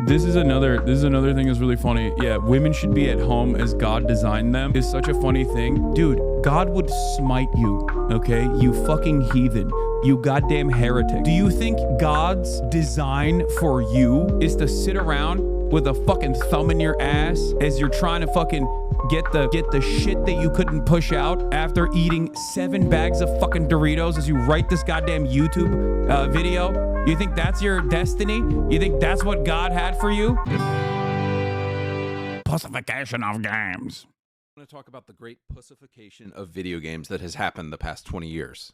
This is another thing that's really funny. Yeah, women should be at home as God designed them is such a funny thing. Dude, God would smite you, okay? You fucking heathen. You goddamn heretic. Do you think God's design for you is to sit around with a fucking thumb in your ass as you're trying to fucking get the shit that you couldn't push out after eating 7 bags of fucking Doritos as you write this goddamn YouTube video? You think that's your destiny? You think that's what God had for you? Pussification of games. I'm going to talk about the great pussification of video games that has happened the past 20 years.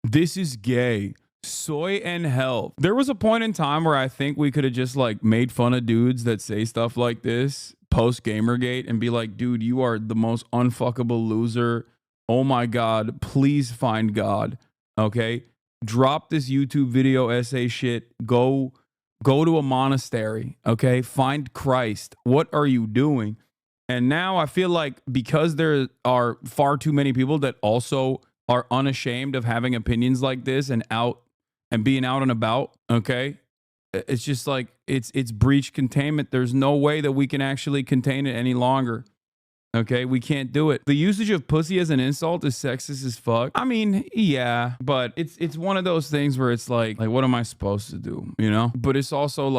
This is gay. Soy and health. There was a point in time where I think we could have just like made fun of dudes that say stuff like this post Gamergate and be like, dude, you are the most unfuckable loser. Oh my God, please find God. Okay. Drop this YouTube video essay shit. Go to a monastery. Okay. Find Christ. What are you doing? And now I feel like because there are far too many people that also are unashamed of having opinions like this and being out and about, okay? It's just like, it's breach containment. There's no way that we can actually contain it any longer, okay? We can't do it. The usage of pussy as an insult is sexist as fuck. I mean, yeah, but it's one of those things where it's like what am I supposed to do, you know? But it's also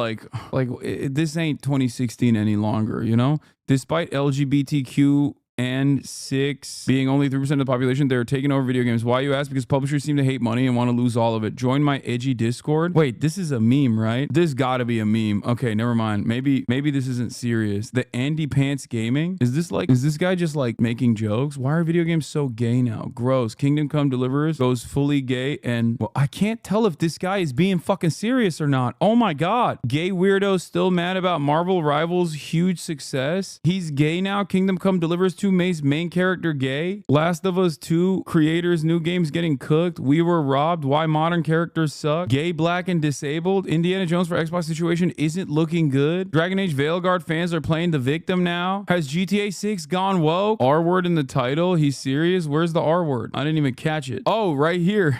this ain't 2016 any longer, you know? Despite LGBTQ and 6 being only 3% of the population, they're taking over video games. Why, you ask? Because publishers seem to hate money and want to lose all of it. Join my edgy Discord. Wait, this is a meme, right? This gotta be a meme. Okay, never mind. Maybe this isn't serious. The AndyPants Gaming? Is this guy just like making jokes? Why are video games so gay now? Gross. Kingdom Come Deliverers goes fully gay, and well, I can't tell if this guy is being fucking serious or not. Oh my God. Gay weirdo still mad about Marvel Rivals' huge success. He's gay now. Kingdom Come Deliverers 2 main character gay. Last of Us 2 creators new games getting cooked. We were robbed. Why modern characters suck. Gay, black, and disabled. Indiana Jones for Xbox situation isn't looking good. Dragon Age Veilguard fans are playing the victim now. Has GTA 6 gone woke? R word in the title. He's serious. Where's the R word? I didn't even catch it. Oh, right here.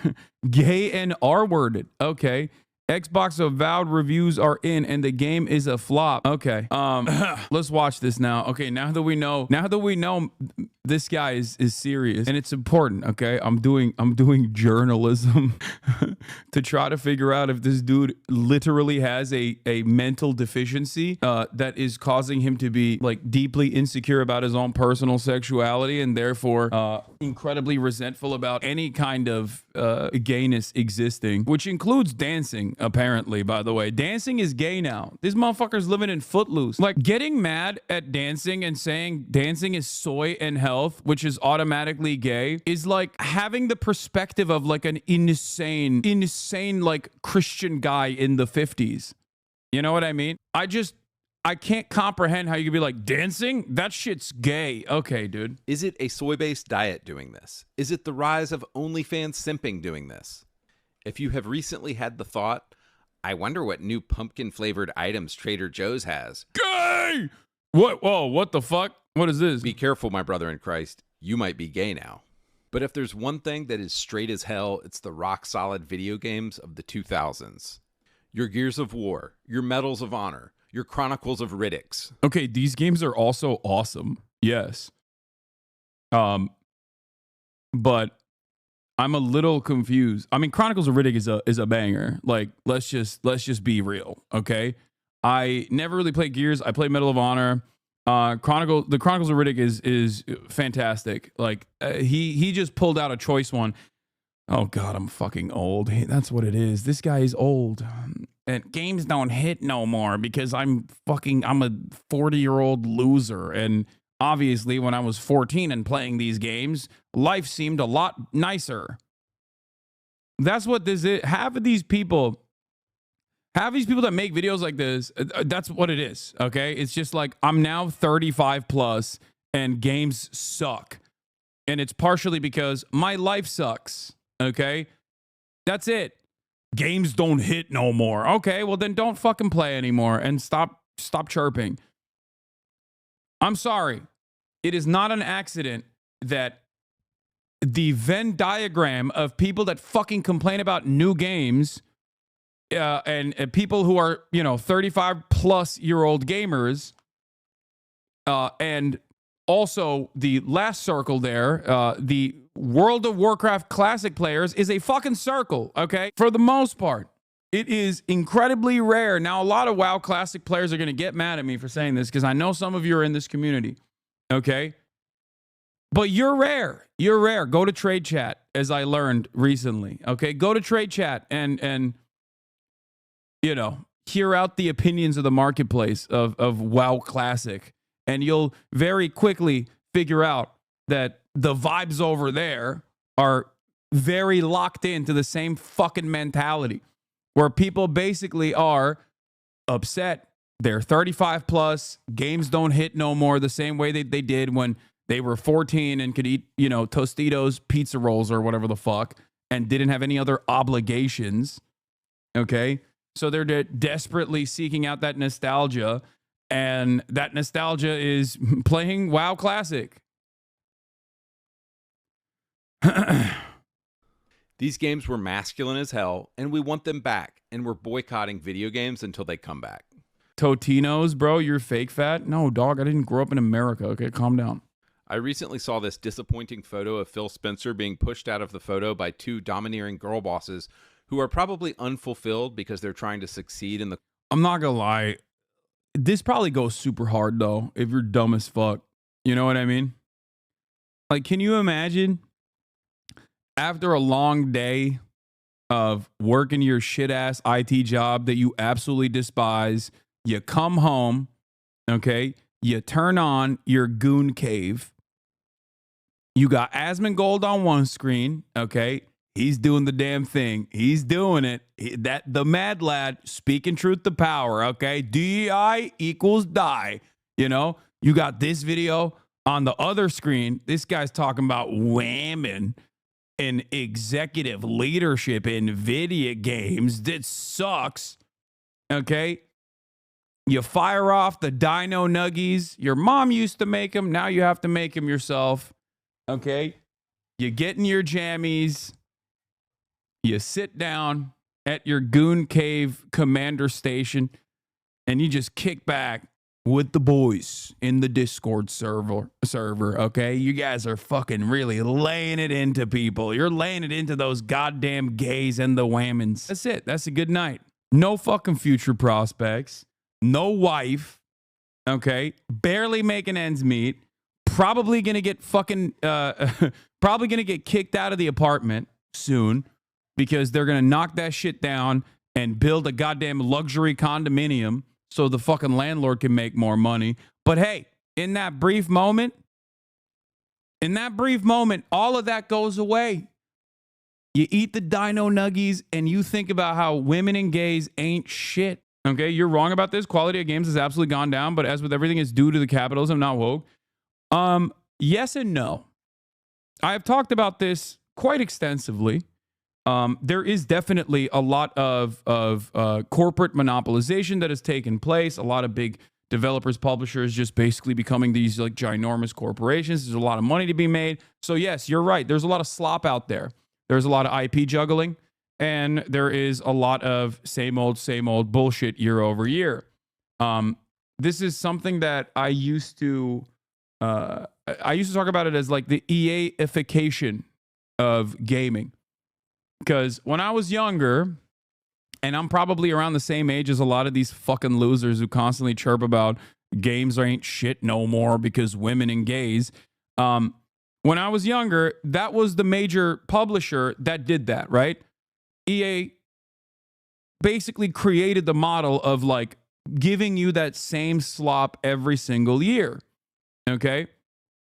Gay and R worded. Okay. Xbox avowed reviews are in and the game is a flop. Okay. Let's watch this now. Okay, now that we know this guy is serious and it's important, okay? I'm doing journalism to try to figure out if this dude literally has a mental deficiency that is causing him to be like deeply insecure about his own personal sexuality and therefore incredibly resentful about any kind of gayness existing, which includes dancing. Apparently, by the way, dancing is gay now. These motherfuckers living in Footloose. Like, getting mad at dancing and saying dancing is soy and health, which is automatically gay, is like having the perspective of like an insane like Christian guy in the 50s. You know what I mean? I can't comprehend how you could be like, dancing? That shit's gay. Okay, dude. Is it a soy-based diet doing this? Is it the rise of OnlyFans simping doing this? If you have recently had the thought, I wonder what new pumpkin-flavored items Trader Joe's has. Gay! What? Whoa, what the fuck? What is this? Be careful, my brother in Christ. You might be gay now. But if there's one thing that is straight as hell, it's the rock-solid video games of the 2000s. Your Gears of War, your Medals of Honor, your Chronicles of Riddicks. Okay, these games are also awesome. Yes. But I'm a little confused. I mean, Chronicles of Riddick is a banger. Like, let's just be real, okay? I never really played Gears. I played Medal of Honor. The Chronicles of Riddick is fantastic. Like, he just pulled out a choice one. Oh God, I'm fucking old. Hey, that's what it is. This guy is old. And games don't hit no more because I'm a 40-year-old loser. And obviously, when I was 14 and playing these games, life seemed a lot nicer. That's what this is. Half of these people that make videos like this, that's what it is, okay? It's just like, I'm now 35 plus and games suck. And it's partially because my life sucks, okay? That's it. Games don't hit no more. Okay, well then don't fucking play anymore and stop chirping. I'm sorry. It is not an accident that the Venn diagram of people that fucking complain about new games and people who are, 35 plus year old gamers, and also the last circle there, the World of Warcraft Classic players, is a fucking circle, okay? For the most part. It is incredibly rare. Now, a lot of WoW Classic players are going to get mad at me for saying this because I know some of you are in this community, okay? But you're rare. You're rare. Go to Trade Chat, as I learned recently, okay? Go to Trade Chat and hear out the opinions of the marketplace of WoW Classic, and you'll very quickly figure out that the vibes over there are very locked into the same fucking mentality, where people basically are upset. They're 35 plus. Games don't hit no more the same way they did when they were 14 and could eat, Tostitos, pizza rolls, or whatever the fuck, and didn't have any other obligations. Okay? So they're desperately seeking out that nostalgia, and that nostalgia is playing WoW Classic. These games were masculine as hell, and we want them back, and we're boycotting video games until they come back. Totinos, bro, you're fake fat? No, dog, I didn't grow up in America. Okay, calm down. I recently saw this disappointing photo of Phil Spencer being pushed out of the photo by two domineering girl bosses who are probably unfulfilled because they're trying to succeed in the... I'm not gonna lie. This probably goes super hard, though, if you're dumb as fuck. You know what I mean? Like, can you imagine... after a long day of working your shit-ass IT job that you absolutely despise, you come home, okay? You turn on your goon cave. You got Asmongold on one screen, okay? He's doing the damn thing. He's doing it. The mad lad speaking truth to power, okay? DEI equals die. You got this video on the other screen. This guy's talking about women and executive leadership in video games. That sucks. Okay? You fire off the dino nuggies. Your mom used to make them. Now you have to make them yourself. Okay? You get in your jammies. You sit down at your Goon Cave commander station, and you just kick back with the boys in the Discord server, okay? You guys are fucking really laying it into people. You're laying it into those goddamn gays and the whammons. That's it. That's a good night. No fucking future prospects. No wife, okay? Barely making ends meet. Probably gonna get fucking, probably gonna get kicked out of the apartment soon because they're gonna knock that shit down and build a goddamn luxury condominium so the fucking landlord can make more money. But hey, in that brief moment, all of that goes away. You eat the dino nuggies and you think about how women and gays ain't shit. Okay, you're wrong about this. Quality of games has absolutely gone down, but as with everything, it's due to the capitalism, not woke. Yes and no. I have talked about this quite extensively. There is definitely a lot of corporate monopolization that has taken place. A lot of big developers, publishers just basically becoming these like ginormous corporations. There's a lot of money to be made. So yes, you're right. There's a lot of slop out there. There's a lot of IP juggling, and there is a lot of same old bullshit year over year. This is something that I used to talk about it as like the EA-ification of gaming. Because when I was younger, and I'm probably around the same age as a lot of these fucking losers who constantly chirp about games ain't shit no more because women and gays. When I was younger, that was the major publisher that did that, right? EA basically created the model of like giving you that same slop every single year. Okay?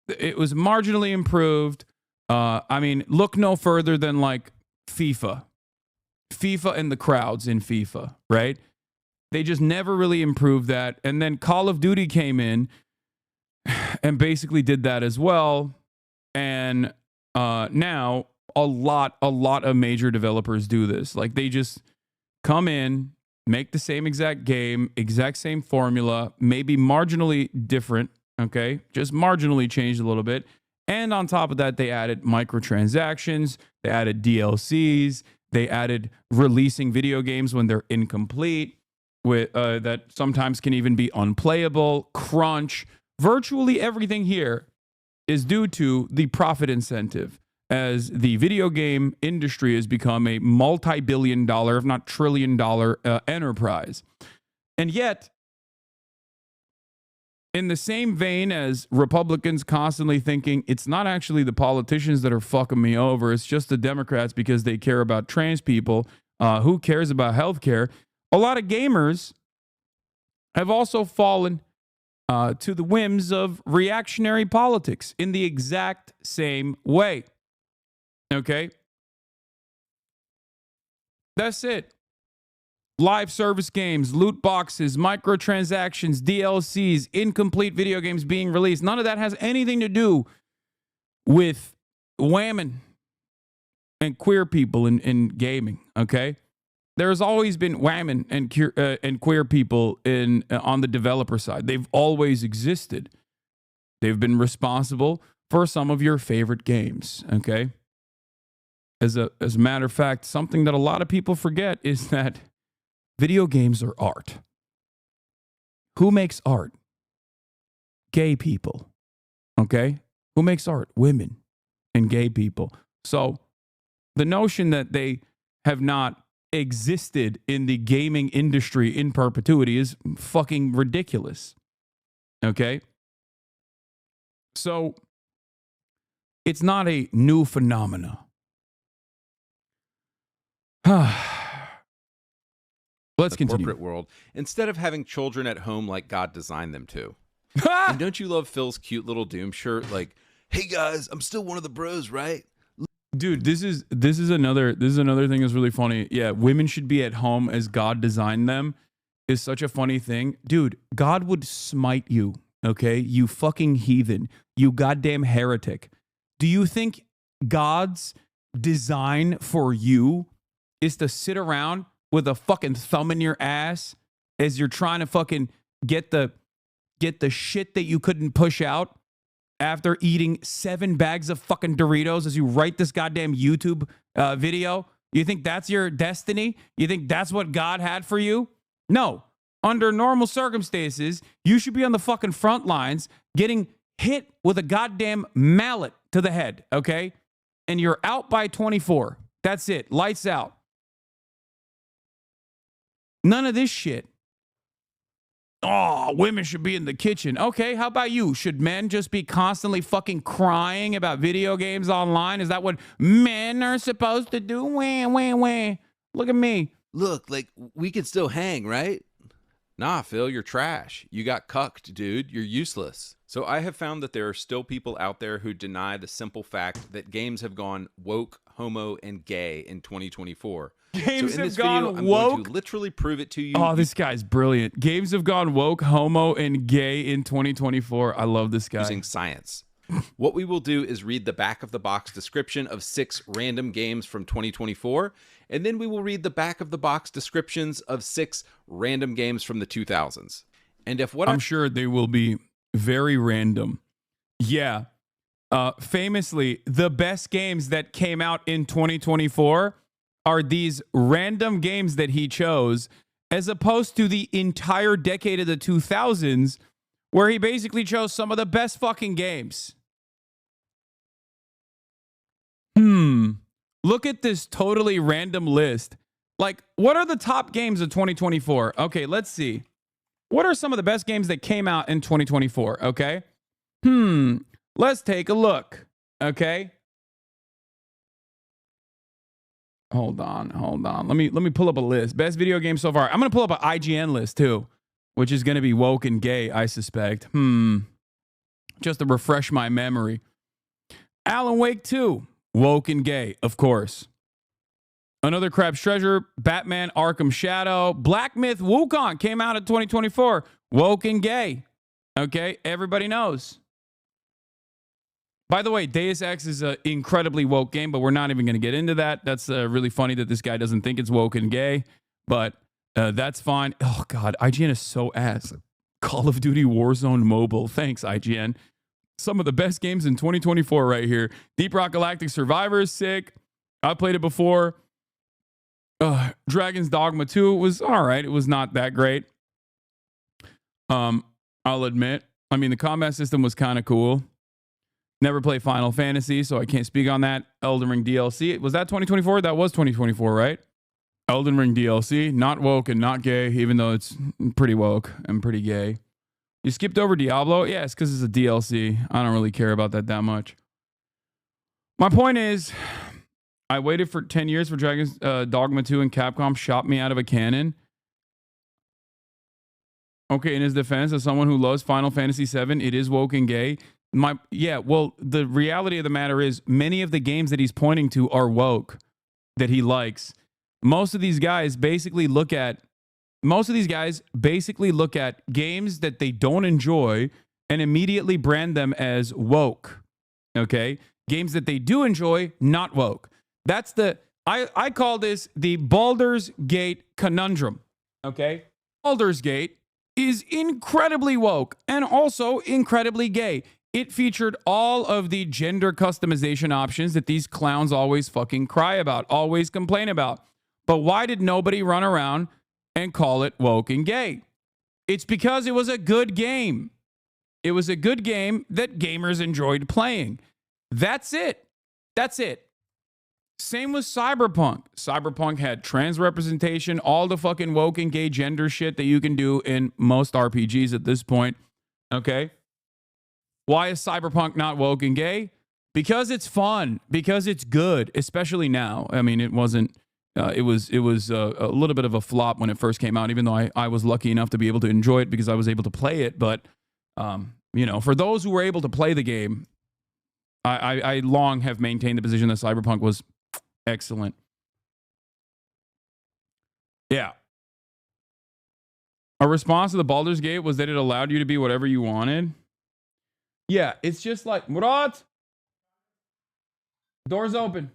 It was marginally improved. I mean, look no further than like FIFA and the crowds in FIFA, right? They just never really improved that. And then Call of Duty came in and basically did that as well. And now a lot of major developers do this. Like they just come in, make the same exact game, exact same formula, maybe marginally different, okay? Just marginally changed a little bit. And on top of that, they added microtransactions, they added DLCs, They added releasing video games when they're incomplete, with that sometimes can even be unplayable, crunch. Virtually everything here is due to the profit incentive, as the video game industry has become a multi-billion dollar, if not trillion-dollar enterprise. And yet, in the same vein as Republicans constantly thinking it's not actually the politicians that are fucking me over, it's just the Democrats because they care about trans people, who cares about healthcare? A lot of gamers have also fallen to the whims of reactionary politics in the exact same way. Okay? That's it. Live service games, loot boxes, microtransactions, DLCs, incomplete video games being released. None of that has anything to do with women and queer people in gaming, okay? There's always been women and queer people on the developer side. They've always existed. They've been responsible for some of your favorite games, okay? As a matter of fact, something that a lot of people forget is that video games are art. Who makes art? Gay people, okay? Who makes art? Women and gay people. So the notion that they have not existed in the gaming industry in perpetuity is fucking ridiculous, okay? So it's not a new phenomena. Let's continue. Corporate world, instead of having children at home like God designed them to. And don't you love Phil's cute little Doom shirt? Like, hey guys, I'm still one of the bros, right? Dude, this is another thing that's really funny. Yeah, women should be at home as God designed them is such a funny thing. Dude, God would smite you, okay? You fucking heathen. You goddamn heretic. Do you think God's design for you is to sit around with a fucking thumb in your ass as you're trying to fucking get the shit that you couldn't push out after eating 7 bags of fucking Doritos as you write this goddamn YouTube video? You think that's your destiny? You think that's what God had for you? No. Under normal circumstances, you should be on the fucking front lines getting hit with a goddamn mallet to the head, okay? And you're out by 24. That's it. Lights out. None of this shit. Oh, women should be in the kitchen. Okay, how about you? Should men just be constantly fucking crying about video games online? Is that what men are supposed to do? Wah, wah, wah. Look at me. Look, like, we can still hang, right? Nah, Phil, you're trash. You got cucked, dude. You're useless. So I have found that there are still people out there who deny the simple fact that games have gone woke, homo, and gay in 2024. Games so in have this gone video, I'm woke. going to literally prove it to you. Oh, this guy's brilliant. Games have gone woke, homo, and gay in 2024. I love this guy. Using science. What we will do is read the back of the box description of 6 random games from 2024, and then we will read the back of the box descriptions of 6 random games from the 2000s. And if what I'm sure they will be very random. Yeah. Famously, the best games that came out in 2024 are these random games that he chose, as opposed to the entire decade of the 2000s, where he basically chose some of the best fucking games. Look at this totally random list. Like, what are the top games of 2024? Okay, let's see. What are some of the best games that came out in 2024? Okay. Let's take a look. Okay. Hold on. Let me pull up a list. Best video game so far. I'm going to pull up an IGN list too, which is going to be woke and gay, I suspect. Just to refresh my memory. Alan Wake 2, woke and gay, of course. Another Crab's Treasure, Batman Arkham Shadow, Black Myth Wukong came out in 2024, woke and gay. Okay, everybody knows. By the way, Deus Ex is an incredibly woke game, but we're not even going to get into that. That's really funny that this guy doesn't think it's woke and gay, but that's fine. Oh, God, IGN is so ass. Call of Duty Warzone Mobile. Thanks, IGN. Some of the best games in 2024 right here. Deep Rock Galactic Survivor is sick. I played it before. Dragon's Dogma 2 was all right. It was not that great. I'll admit. I mean, the combat system was kind of cool. Never played Final Fantasy, so I can't speak on that. Elden Ring DLC. Was that 2024? That was 2024, right? Elden Ring DLC. Not woke and not gay, even though it's pretty woke and pretty gay. You skipped over Diablo? Yeah, it's because it's a DLC. I don't really care about that much. My point is, I waited for 10 years for Dragon's Dogma 2 and Capcom shot me out of a cannon. Okay, in his defense, as someone who loves Final Fantasy VII, it is woke and gay. Well, the reality of the matter is many of the games that he's pointing to are woke that he likes. Most of these guys basically look at games that they don't enjoy and immediately brand them as woke. Okay? Games that they do enjoy, not woke. That's I call this the Baldur's Gate conundrum. Okay? Baldur's Gate is incredibly woke and also incredibly gay. It featured all of the gender customization options that these clowns always fucking cry about, always complain about. But why did nobody run around and call it woke and gay? It's because it was a good game. It was a good game that gamers enjoyed playing. That's it. That's it. Same with Cyberpunk. Cyberpunk had trans representation, all the fucking woke and gay gender shit that you can do in most RPGs at this point. Okay? Why is Cyberpunk not woke and gay? Because it's fun. Because it's good, especially now. I mean, it wasn't. It was a little bit of a flop when it first came out, even though I was lucky enough to be able to enjoy it because I was able to play it. But, for those who were able to play the game, I long have maintained the position that Cyberpunk was excellent. Yeah. A response to the Baldur's Gate was that it allowed you to be whatever you wanted. Yeah, it's just like, Murat, door's open.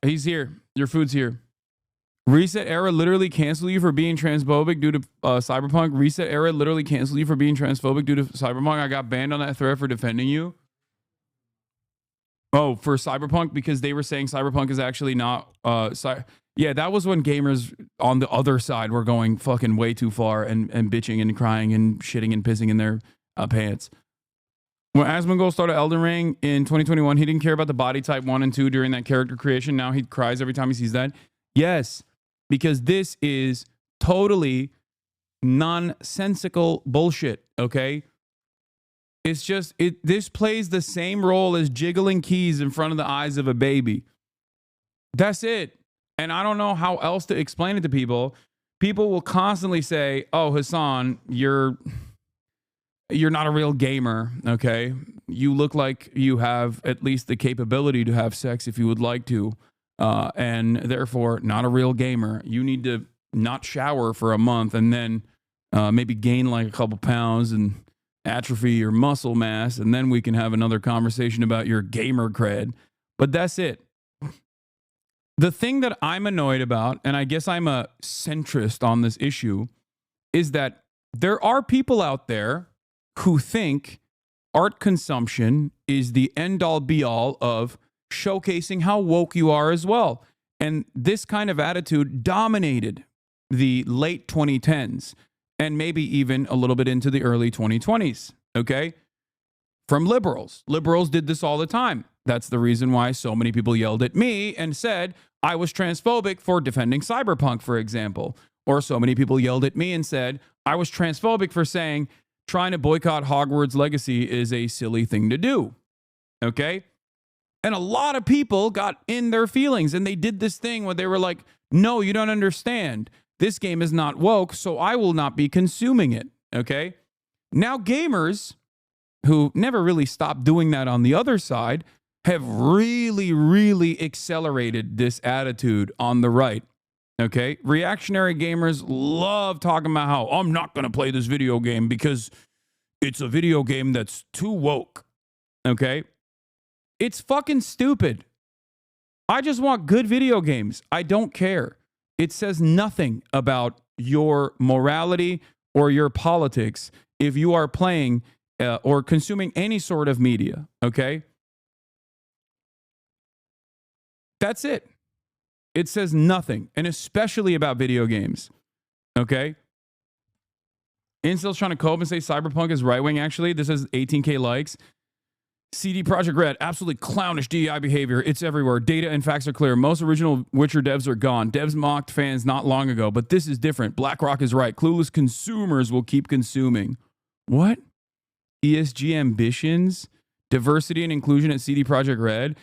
He's here. Your food's here. Reset Era literally canceled you for being transphobic due to Cyberpunk. Reset Era literally canceled you for being transphobic due to Cyberpunk. I got banned on that thread for defending you. Oh, for Cyberpunk, because they were saying Cyberpunk is actually not yeah, that was when gamers on the other side were going fucking way too far and bitching and crying and shitting and pissing in their pants. When Asmongold started Elden Ring in 2021, he didn't care about the body type 1 and 2 during that character creation. Now he cries every time he sees that. Yes, because this is totally nonsensical bullshit, okay? It's just, this plays the same role as jiggling keys in front of the eyes of a baby. That's it. And I don't know how else to explain it to people. People will constantly say, oh, Hasan, you're not a real gamer, okay? You look like you have at least the capability to have sex if you would like to, and therefore not a real gamer. You need to not shower for a month and then maybe gain like a couple pounds and atrophy your muscle mass, and then we can have another conversation about your gamer cred. But that's it. The thing that I'm annoyed about, and I guess I'm a centrist on this issue, is that there are people out there who think art consumption is the end-all be-all of showcasing how woke you are as well. And this kind of attitude dominated the late 2010s and maybe even a little bit into the early 2020s, okay? From liberals. Liberals did this all the time. That's the reason why so many people yelled at me and said I was transphobic for defending Cyberpunk, for example. Or so many people yelled at me and said I was transphobic for saying trying to boycott Hogwarts Legacy is a silly thing to do. Okay? And a lot of people got in their feelings and they did this thing where they were like, no, you don't understand. This game is not woke, so I will not be consuming it. Okay? Now gamers who never really stopped doing that on the other side have really, really accelerated this attitude on the right. Okay? Reactionary gamers love talking about how I'm not going to play this video game because it's a video game that's too woke. Okay? It's fucking stupid. I just want good video games. I don't care. It says nothing about your morality or your politics if you are playing or consuming any sort of media. Okay? That's it. It says nothing, and especially about video games. Okay? Incels trying to cope and say Cyberpunk is right wing, actually. This has 18K likes. CD Projekt Red, absolutely clownish DEI behavior. It's everywhere. Data and facts are clear. Most original Witcher devs are gone. Devs mocked fans not long ago, but this is different. BlackRock is right. Clueless consumers will keep consuming. What? ESG ambitions? Diversity and inclusion at CD Projekt Red?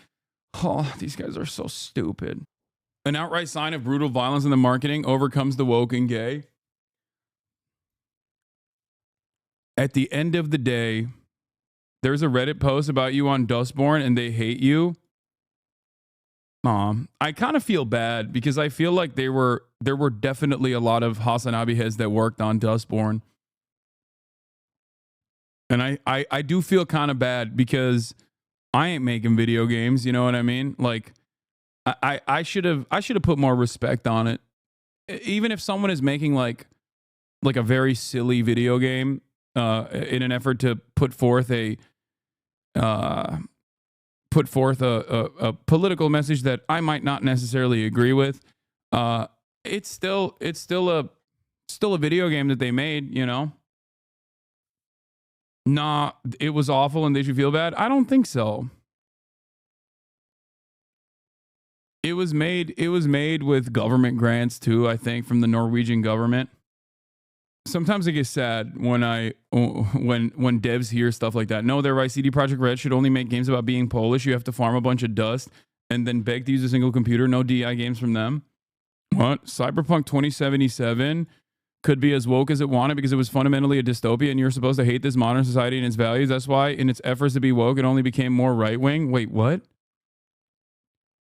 Oh, these guys are so stupid. An outright sign of brutal violence in the marketing overcomes the woke and gay. At the end of the day, there's a Reddit post about you on Dustborn and they hate you. I kind of feel bad because I feel like there were definitely a lot of Hasanabi heads that worked on Dustborn. And I do feel kind of bad because I ain't making video games, you know what I mean? Like I should have put more respect on it. Even if someone is making like a very silly video game in an effort to put forth a political message that I might not necessarily agree with, it's still a video game that they made, you know? Nah, it was awful and they should feel bad. I don't think so. It was made with government grants too, I think, from the Norwegian government. Sometimes I get sad when devs hear stuff like that. No, they're right. CD Projekt Red should only make games about being Polish. You have to farm a bunch of dust and then beg to use a single computer. No DI games from them. What? Cyberpunk 2077 could be as woke as it wanted because it was fundamentally a dystopia and you're supposed to hate this modern society and its values. That's why in its efforts to be woke, it only became more right-wing. Wait, what?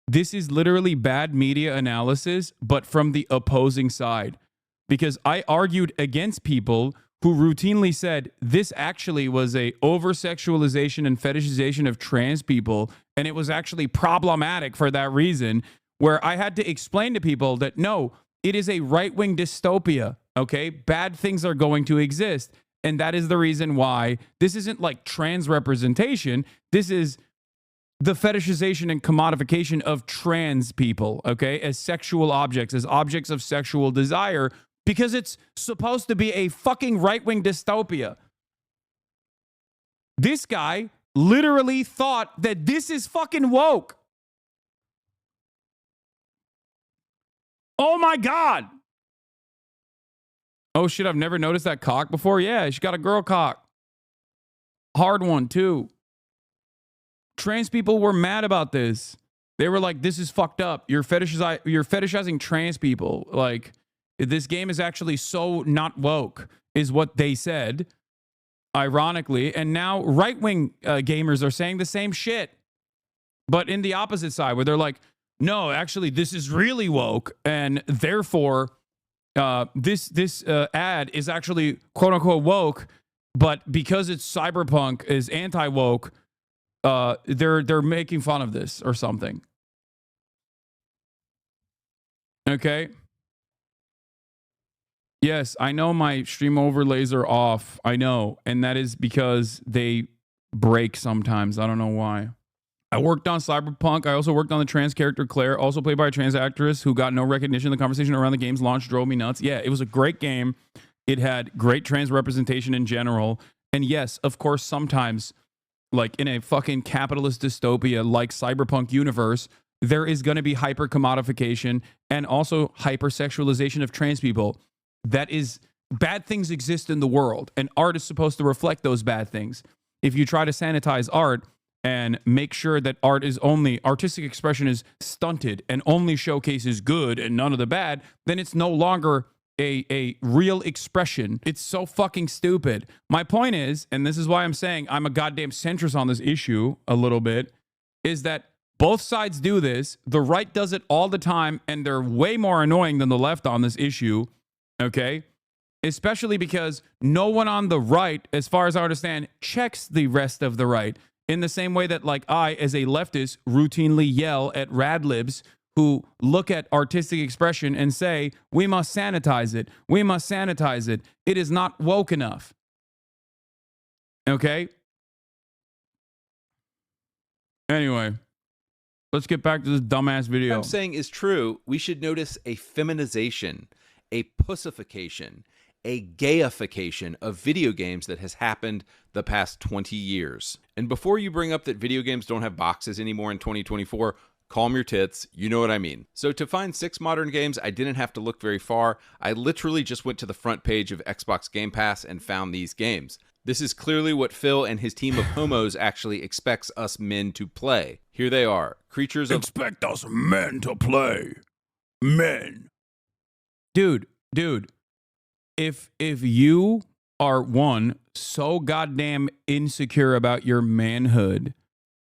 This is literally bad media analysis, but from the opposing side. Because I argued against people who routinely said this actually was a over-sexualization and fetishization of trans people, and it was actually problematic for that reason, where I had to explain to people that no, it is a right-wing dystopia, okay? Bad things are going to exist, and that is the reason why this isn't like trans representation. This is the fetishization and commodification of trans people, okay, as sexual objects, as objects of sexual desire, because it's supposed to be a fucking right-wing dystopia. This guy literally thought that this is fucking woke. Oh my God. Oh shit, I've never noticed that cock before. Yeah, she got a girl cock. Hard one too. Trans people were mad about this. They were like, this is fucked up. You're fetishizing trans people. Like, this game is actually so not woke, is what they said, ironically. And now right-wing gamers are saying the same shit, but in the opposite side, where they're like, no, actually, this is really woke, and therefore, this ad is actually quote-unquote woke, but because it's cyberpunk is anti-woke, they're making fun of this or something. Okay. Yes, I know my stream overlays are off. I know. And that is because they break sometimes. I don't know why. I worked on Cyberpunk. I also worked on the trans character Claire, also played by a trans actress who got no recognition. The conversation around the game's launch drove me nuts. Yeah, it was a great game. It had great trans representation in general. And yes, of course, sometimes, like in a fucking capitalist dystopia like Cyberpunk universe, there is going to be hyper commodification and also hypersexualization of trans people. That is, bad things exist in the world, and art is supposed to reflect those bad things. If you try to sanitize art and make sure that artistic expression is stunted and only showcases good and none of the bad, then it's no longer a real expression. It's so fucking stupid. My point is, and this is why I'm saying I'm a goddamn centrist on this issue a little bit, is that both sides do this. The right does it all the time, and they're way more annoying than the left on this issue. Okay, especially because no one on the right, as far as I understand, checks the rest of the right in the same way that, like, I, as a leftist, routinely yell at radlibs who look at artistic expression and say, we must sanitize it. We must sanitize it. It is not woke enough. Okay? Anyway, Let's get back to this dumbass video. What I'm saying is true. We should notice a feminization, a pussification, a gayification of video games that has happened the past 20 years. And before you bring up that video games don't have boxes anymore in 2024, calm your tits. You know what I mean. So to find 6 modern games, I didn't have to look very far. I literally just went to the front page of Xbox Game Pass and found these games. This is clearly what Phil and his team of homos actually expects us men to play. Here they are. Creatures of... Expect us men to play. Men. Dude. If you are, one, so goddamn insecure about your manhood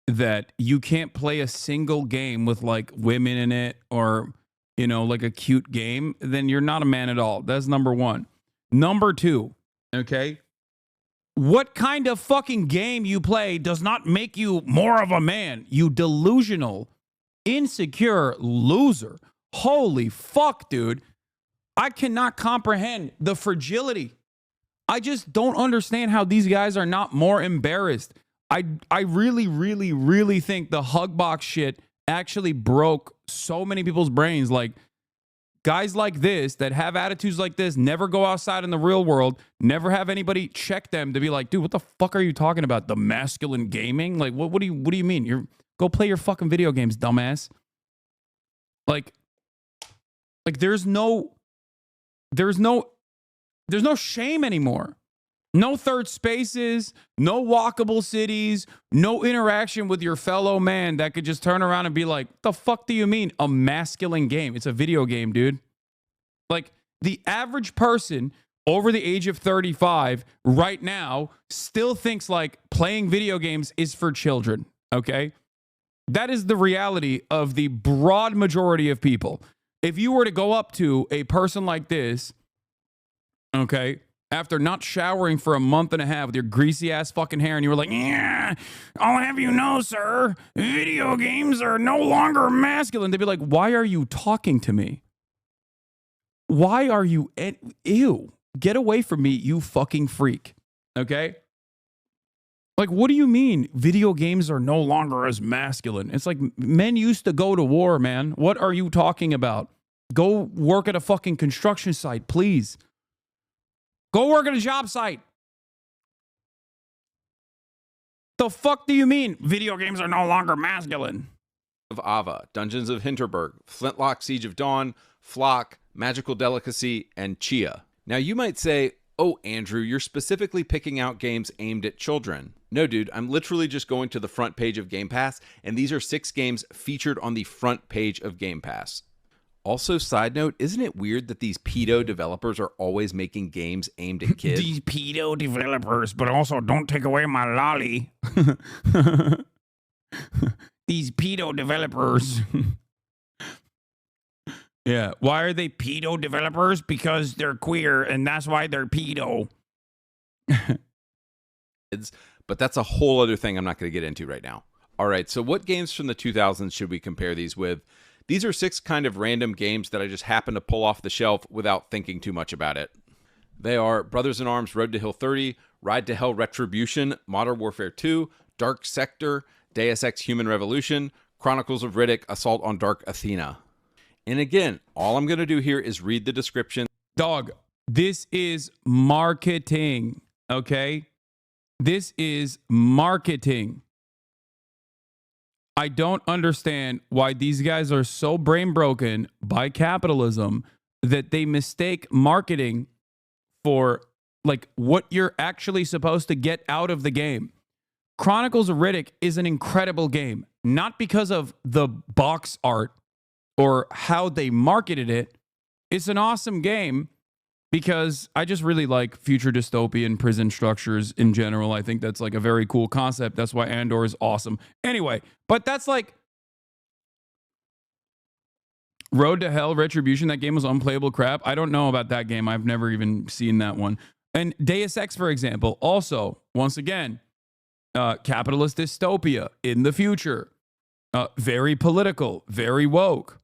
that you can't play a single game with, like, women in it or, you know, like a cute game, then you're not a man at all. That's number one. Number two, okay? What kind of fucking game you play does not make you more of a man, you delusional, insecure loser. Holy fuck, dude. I cannot comprehend the fragility. I just don't understand how these guys are not more embarrassed. I really think the hug box shit actually broke so many people's brains. Like, guys like this that have attitudes like this never go outside in the real world, never have anybody check them to be like, dude, what the fuck are you talking about? The masculine gaming? Like, what do you mean? Go play your fucking video games, dumbass. Like there's no shame anymore. No third spaces, no walkable cities, no interaction with your fellow man that could just turn around and be like, the fuck do you mean a masculine game? It's a video game, dude. Like, the average person over the age of 35 right now still thinks like playing video games is for children, okay? That is the reality of the broad majority of people. If you were to go up to a person like this, okay, after not showering for a month and a half with your greasy ass fucking hair, and you were like, yeah, I'll have you know, sir, video games are no longer masculine. They'd be like, why are you talking to me? Why are you, ew, get away from me, you fucking freak. Okay? Like, what do you mean video games are no longer as masculine? It's like, men used to go to war, man. What are you talking about? Go work at a fucking construction site, please. Go work at a job site. The fuck do you mean video games are no longer masculine? Of Ava, Dungeons of Hinterberg, Flintlock Siege of Dawn, Flock, Magical Delicacy, and Chia. Now you might say, oh, Andrew, you're specifically picking out games aimed at children. No, dude, I'm literally just going to the front page of Game Pass, and these are 6 games featured on the front page of Game Pass. Also, side note, isn't it weird that these pedo developers are always making games aimed at kids? These pedo developers, but also don't take away my lolly. These pedo developers. Yeah, why are they pedo developers? Because they're queer, and that's why they're pedo. But that's a whole other thing I'm not going to get into right now. All right, so what games from the 2000s should we compare these with? These are 6 kind of random games that I just happened to pull off the shelf without thinking too much about it. They are Brothers in Arms Road to Hill 30, Ride to Hell Retribution, Modern Warfare 2, Dark Sector, Deus Ex Human Revolution, Chronicles of Riddick, Assault on Dark Athena. And again, all I'm going to do here is read the description. Dog, this is marketing, okay? This is marketing. I don't understand why these guys are so brain broken by capitalism that they mistake marketing for like what you're actually supposed to get out of the game. Chronicles of Riddick is an incredible game, not because of the box art or how they marketed it. It's an awesome game because I just really like future dystopian prison structures in general. I think that's like a very cool concept. That's why Andor is awesome. Anyway, but that's like Road to Hell Retribution. That game was unplayable crap. I don't know about that game. I've never even seen that one. And Deus Ex, for example, also, once again, capitalist dystopia in the future. Very political, very woke.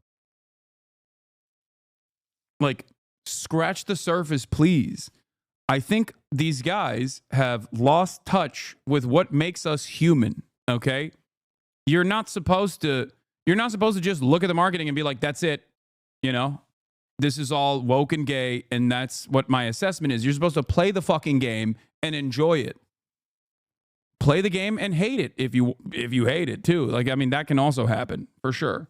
Like, scratch the surface, please. I think these guys have lost touch with what makes us human, okay? You're not supposed to You're not supposed to just look at the marketing and be like, that's it. You know, this is all woke and gay, and that's what my assessment is. You're supposed to play the fucking game and enjoy it. Play the game and hate it if you hate it too. Like, I mean, that can also happen for sure.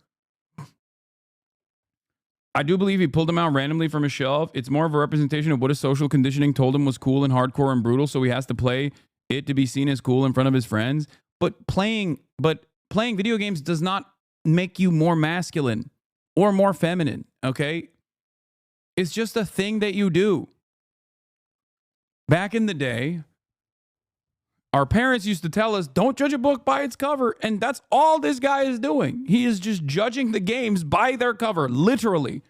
I do believe he pulled him out randomly from a shelf. It's more of a representation of what his social conditioning told him was cool and hardcore and brutal, so he has to play it to be seen as cool in front of his friends. But playing video games does not make you more masculine or more feminine, okay? It's just a thing that you do. Back in the day, our parents used to tell us, don't judge a book by its cover. And that's all this guy is doing. He is just judging the games by their cover, literally.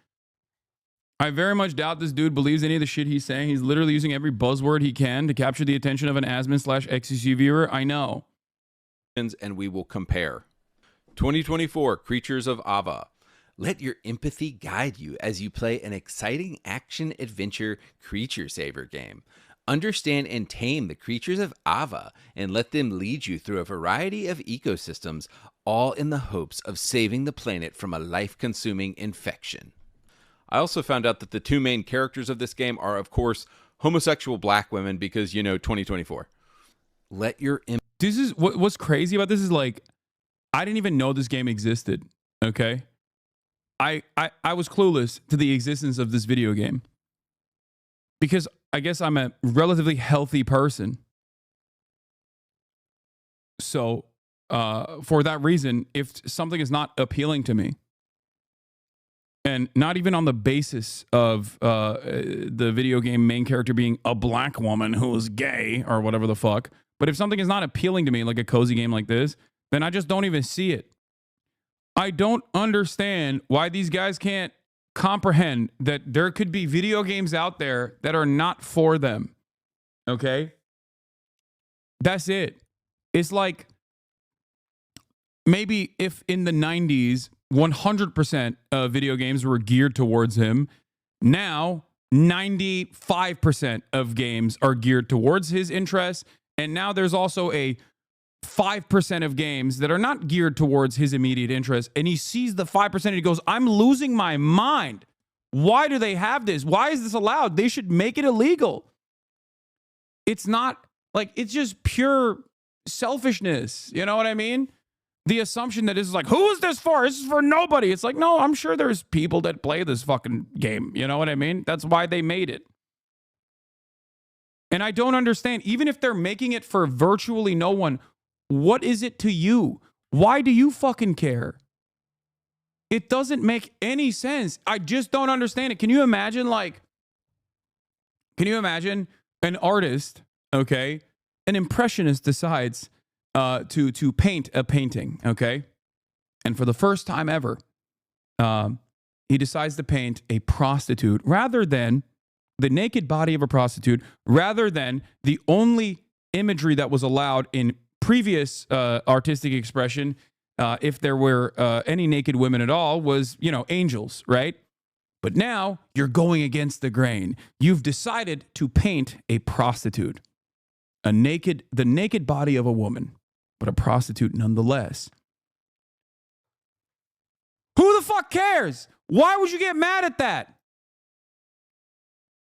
I very much doubt this dude believes any of the shit he's saying. He's literally using every buzzword he can to capture the attention of an Asmin/XCC viewer. I know. And we will compare. 2024 Creatures of Ava. Let your empathy guide you as you play an exciting action-adventure creature saver game. Understand and tame the creatures of Ava and let them lead you through a variety of ecosystems, all in the hopes of saving the planet from a life-consuming infection. I also found out that the two main characters of this game are, of course, homosexual black women because, 2024. Let your... This is what's crazy about this is like, I didn't even know this game existed, okay? I was clueless to the existence of this video game because I guess I'm a relatively healthy person. So for that reason, if something is not appealing to me, and not even on the basis of the video game main character being a black woman who is gay or whatever the fuck, but if something is not appealing to me, like a cozy game like this, then I just don't even see it. I don't understand why these guys can't comprehend that there could be video games out there that are not for them. Okay? That's it. It's like maybe if in the 90s, 100% of video games were geared towards him, now 95% of games are geared towards his interests, and now there's also a 5% of games that are not geared towards his immediate interests, and he sees the 5% and he goes, I'm losing my mind. Why do they have this? Why is this allowed? They should make it illegal. It's not like, it's just pure selfishness. You know what I mean? The assumption that this is like, who is this for? This is for nobody. It's like, no, I'm sure there's people that play this fucking game. You know what I mean? That's why they made it. And I don't understand, even if they're making it for virtually no one, what is it to you? Why do you fucking care? It doesn't make any sense. I just don't understand it. Can you imagine an artist, okay, an impressionist decides to paint a painting, okay? And for the first time ever, he decides to paint a prostitute rather than the naked body of a prostitute, rather than the only imagery that was allowed in previous artistic expression, if there were any naked women at all, was, angels, right? But now you're going against the grain. You've decided to paint a prostitute, the naked body of a woman, but a prostitute nonetheless. Who the fuck cares? Why would you get mad at that?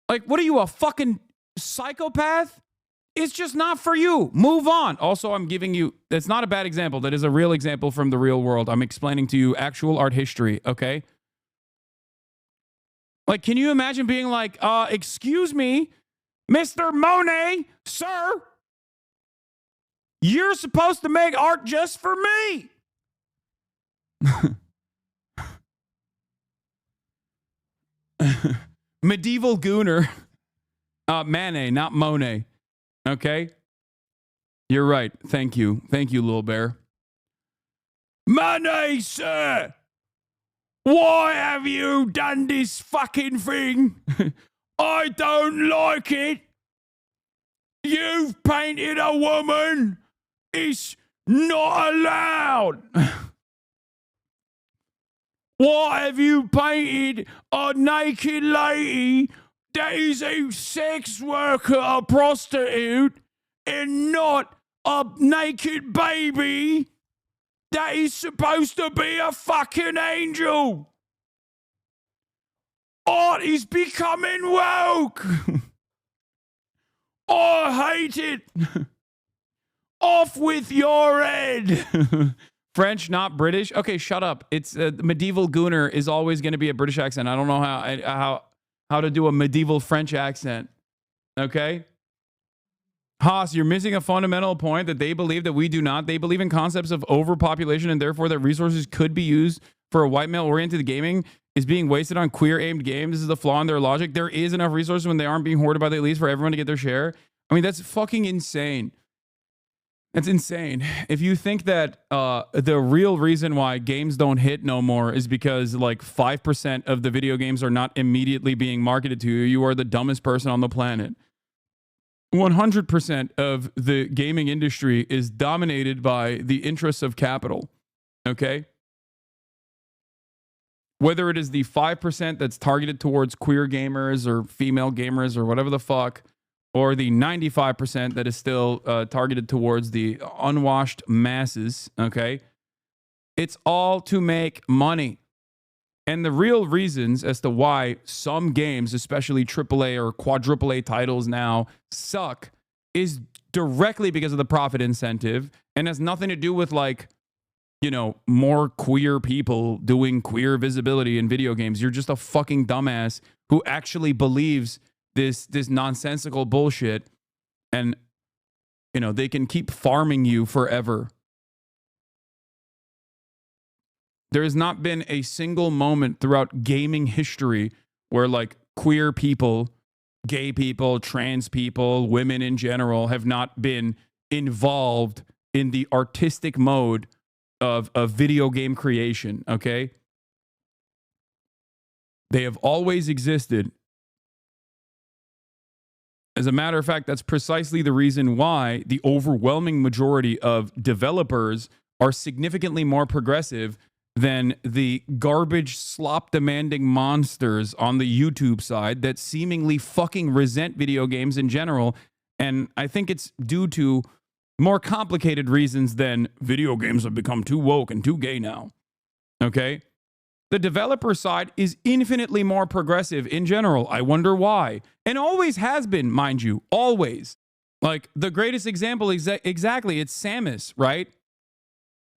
Like, what are you, a fucking psychopath? It's just not for you. Move on. Also, I'm giving you, that's not a bad example. That is a real example from the real world. I'm explaining to you actual art history, okay? Like, can you imagine being like, excuse me, Mr. Monet, sir, you're supposed to make art just for me. Medieval Gooner. Manet, not Monet. Okay? You're right. Thank you. Thank you, Lil Bear. Manet, sir! Why have you done this fucking thing? I don't like it. You've painted a woman. It's not allowed. Why have you painted a naked lady that is a sex worker, a prostitute, and not a naked baby? that is supposed to be a fucking angel. Art is becoming woke. I hate it. Off with your head. French, not British. Okay, shut up. It's medieval gooner is always going to be a British accent. I don't know how to do a medieval French accent. Okay? Haas, you're missing a fundamental point that they believe that we do not. They believe in concepts of overpopulation and therefore that resources could be used for a white male-oriented gaming is being wasted on queer-aimed games. This is the flaw in their logic. There is enough resources when they aren't being hoarded by the elites for everyone to get their share. I mean, that's fucking insane. That's insane. If you think that the real reason why games don't hit no more is because like 5% of the video games are not immediately being marketed to you, you are the dumbest person on the planet. 100% of the gaming industry is dominated by the interests of capital. Okay? Whether it is the 5% that's targeted towards queer gamers or female gamers or whatever the fuck, or the 95% that is still targeted towards the unwashed masses, okay? It's all to make money. And the real reasons as to why some games, especially AAA or quadruple A titles now, suck is directly because of the profit incentive and has nothing to do with, like, you know, more queer people doing queer visibility in video games. You're just a fucking dumbass who actually believes this nonsensical bullshit, and, you know, they can keep farming you forever. There has not been a single moment throughout gaming history where, like, queer people, gay people, trans people, women in general have not been involved in the artistic mode of video game creation, okay? They have always existed. As a matter of fact, that's precisely the reason why the overwhelming majority of developers are significantly more progressive than the garbage slop demanding monsters on the YouTube side that seemingly fucking resent video games in general. And I think it's due to more complicated reasons than video games have become too woke and too gay now. Okay? The developer side is infinitely more progressive in general. I wonder why. And always has been, mind you, always. Like, the greatest example, exactly, it's Samus, right?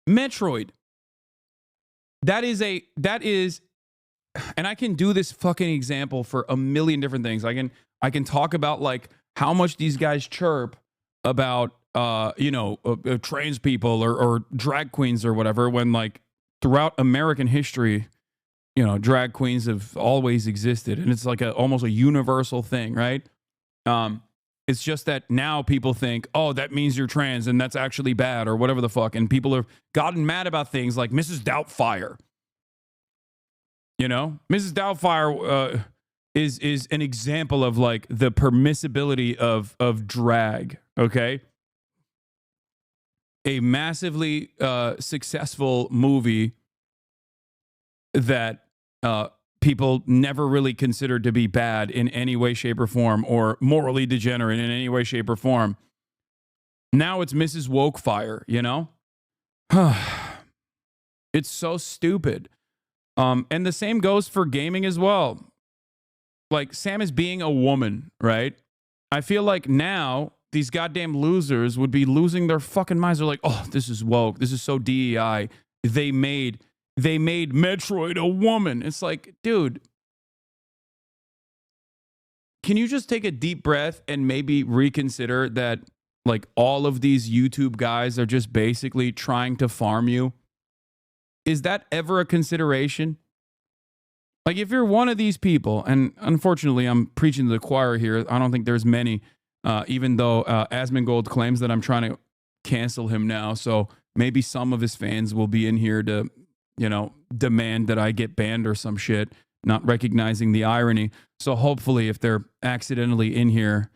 Metroid. That is, and I can do this fucking example for a million different things. I can talk about, like, how much these guys chirp about, trans people or drag queens or whatever, when, like, throughout American history, you know, drag queens have always existed, and it's like almost a universal thing, right? It's just that now people think, oh, that means you're trans, and that's actually bad, or whatever the fuck. And people have gotten mad about things like Mrs. Doubtfire. You know, Mrs. Doubtfire is an example of, like, the permissibility of drag. Okay, a massively successful movie that people never really considered to be bad in any way, shape, or form, or morally degenerate in any way, shape, or form. Now it's Mrs. Wokefire, you know? It's so stupid. And the same goes for gaming as well. Like, Sam is being a woman, right? I feel like now these goddamn losers would be losing their fucking minds. They're like, oh, this is woke. This is so DEI. They made Metroid a woman. It's like, dude, can you just take a deep breath and maybe reconsider that, like, all of these YouTube guys are just basically trying to farm you? Is that ever a consideration? Like, if you're one of these people, and unfortunately I'm preaching to the choir here, I don't think there's many, even though Asmongold claims that I'm trying to cancel him now, so maybe some of his fans will be in here to, you know, demand that I get banned or some shit, not recognizing the irony. So hopefully, if they're accidentally in here,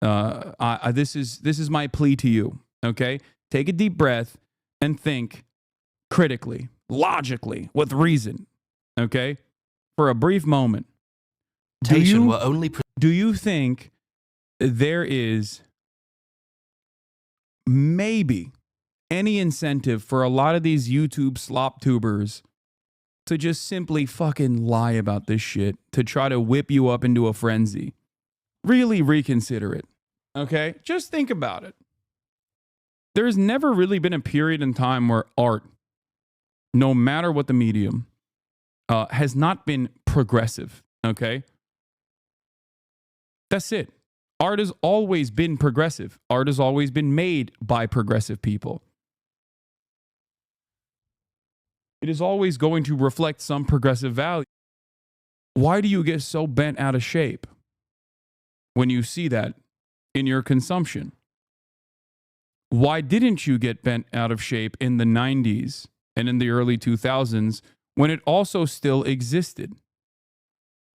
this is my plea to you. Okay, take a deep breath and think critically, logically, with reason. Okay, for a brief moment. Do you think there is maybe any incentive for a lot of these YouTube slop tubers to just simply fucking lie about this shit to try to whip you up into a frenzy. Really reconsider it. Okay? Just think about it. There's never really been a period in time where art, no matter what the medium, has not been progressive. Okay? That's it. Art has always been progressive. Art has always been made by progressive people. It is always going to reflect some progressive value. Why do you get so bent out of shape when you see that in your consumption? Why didn't you get bent out of shape in the 90s and in the early 2000s when it also still existed?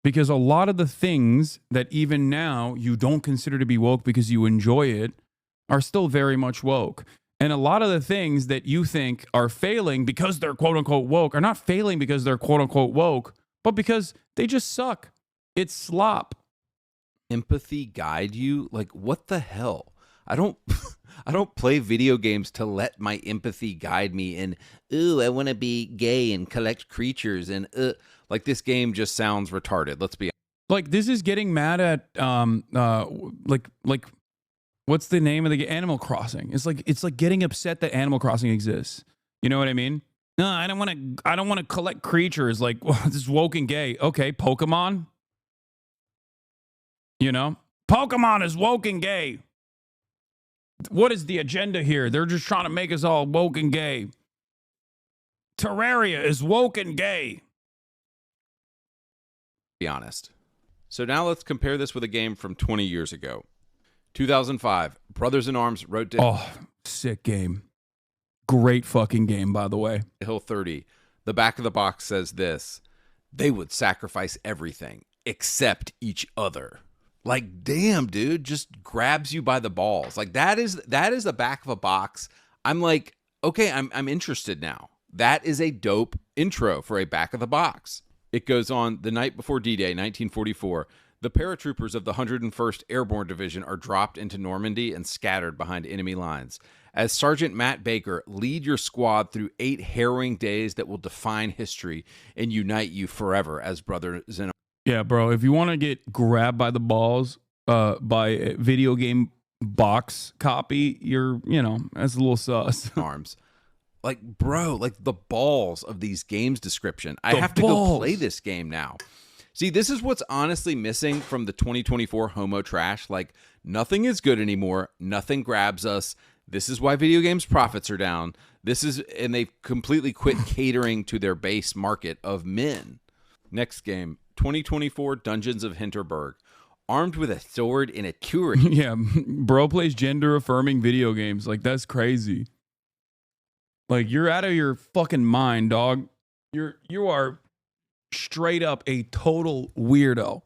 Because a lot of the things that even now you don't consider to be woke because you enjoy it are still very much woke. And a lot of the things that you think are failing because they're quote unquote woke are not failing because they're quote unquote woke, but because they just suck. It's slop. Empathy guide you? Like, what the hell? I don't I don't play video games to let my empathy guide me in, ooh, I want to be gay and collect creatures and like this game just sounds retarded. Let's be honest. Like, this is getting mad at like what's the name of the Animal Crossing? It's like getting upset that Animal Crossing exists. You know what I mean? No, I don't want to collect creatures. Like, well, this is woke and gay. Okay, Pokemon. You know, Pokemon is woke and gay. What is the agenda here? They're just trying to make us all woke and gay. Terraria is woke and gay. Be honest. So now let's compare this with a game from 20 years ago. 2005, Brothers in Arms wrote to Oh, sick game. Great fucking game, by the way. Hill 30. The back of the box says this: they would sacrifice everything except each other. Like, damn, dude, just grabs you by the balls. Like, that is the back of a box. I'm like, okay, I'm interested now. That is a dope intro for a back of the box. It goes on: the night before D-Day, 1944, the paratroopers of the 101st Airborne Division are dropped into Normandy and scattered behind enemy lines. As Sergeant Matt Baker, lead your squad through 8 harrowing days that will define history and unite you forever as brothers in Yeah, bro. If you want to get grabbed by the balls by a video game box copy, that's a little sus. arms. Like, bro, like the balls of these games description. I have to go play this game now. See, this is what's honestly missing from the 2024 homo trash. Like, nothing is good anymore. Nothing grabs us. This is why video games profits are down. And they've completely quit catering to their base market of men. Next game, 2024 Dungeons of Hinterberg. Armed with a sword and a turret. Yeah, bro plays gender affirming video games. Like, that's crazy. Like, you're out of your fucking mind, dog. You are straight up a total weirdo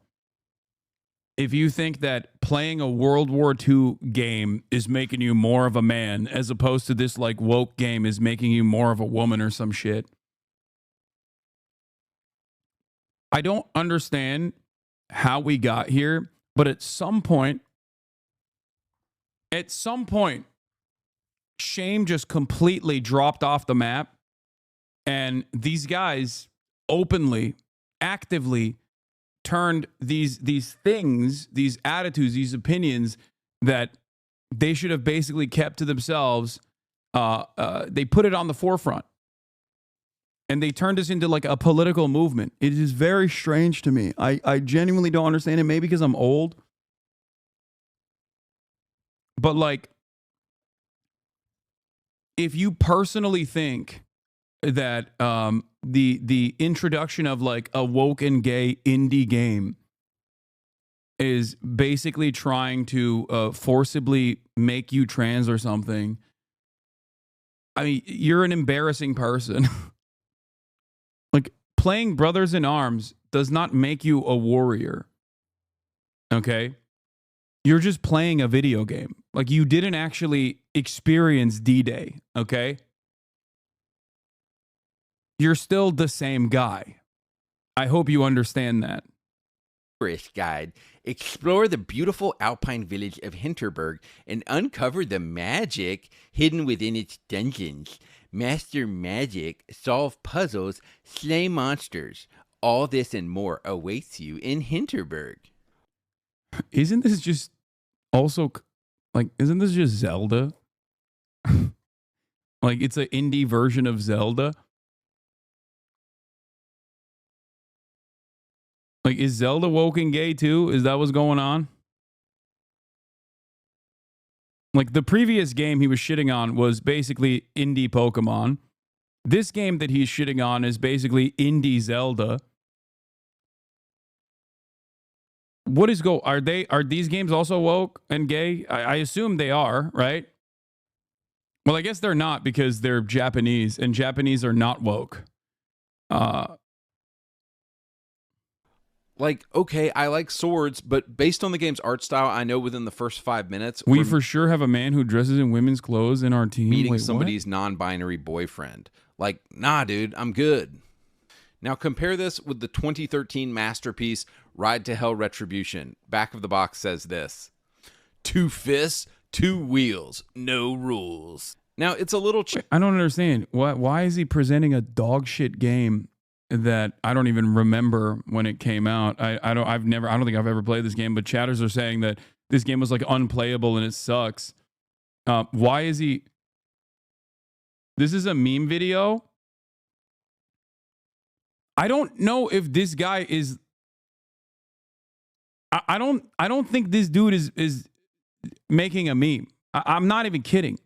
if you think that playing a World War II game is making you more of a man as opposed to this like woke game is making you more of a woman or some shit. I don't understand how we got here, but at some point, shame just completely dropped off the map, and these guys openly, actively turned these things, these attitudes, these opinions that they should have basically kept to themselves. They put it on the forefront. And they turned this into like a political movement. It is very strange to me. I genuinely don't understand it. Maybe because I'm old. But like, if you personally think that the introduction of like a woke and gay indie game is basically trying to forcibly make you trans or something, I mean, you're an embarrassing person. Like, playing Brothers in Arms does not make you a warrior. Okay? You're just playing a video game. Like, you didn't actually experience D-Day. Okay? You're still the same guy. I hope you understand that. Guide Explore the beautiful alpine village of Hinterberg and uncover the magic hidden within its dungeons. Master magic, solve puzzles, slay monsters. All this and more awaits you in Hinterberg. Isn't this just also like, isn't this just Zelda? Like, it's an indie version of Zelda. Like, is Zelda woke and gay too? Is that what's going on? Like, the previous game he was shitting on was basically indie Pokemon. This game that he's shitting on is basically indie Zelda. What is are these games also woke and gay? I assume they are, right? Well, I guess they're not because they're Japanese, and Japanese are not woke. Like, okay, I like swords, but based on the game's art style, I know within the first 5 minutes, We for sure have a man who dresses in women's clothes in our team. meeting Wait, somebody's non-binary boyfriend. Like, nah, dude, I'm good. Now compare this with the 2013 masterpiece, Ride to Hell Retribution. Back of the box says this: 2 fists, 2 wheels, no rules. Now, it's a little... I don't understand. Why is he presenting a dog shit game that I don't even remember when it came out? I don't think I've ever played this game, but chatters are saying that this game was like unplayable and it sucks. Why is he... This is a meme video. I don't know if this guy is... I don't think this dude is making a meme. I'm not even kidding.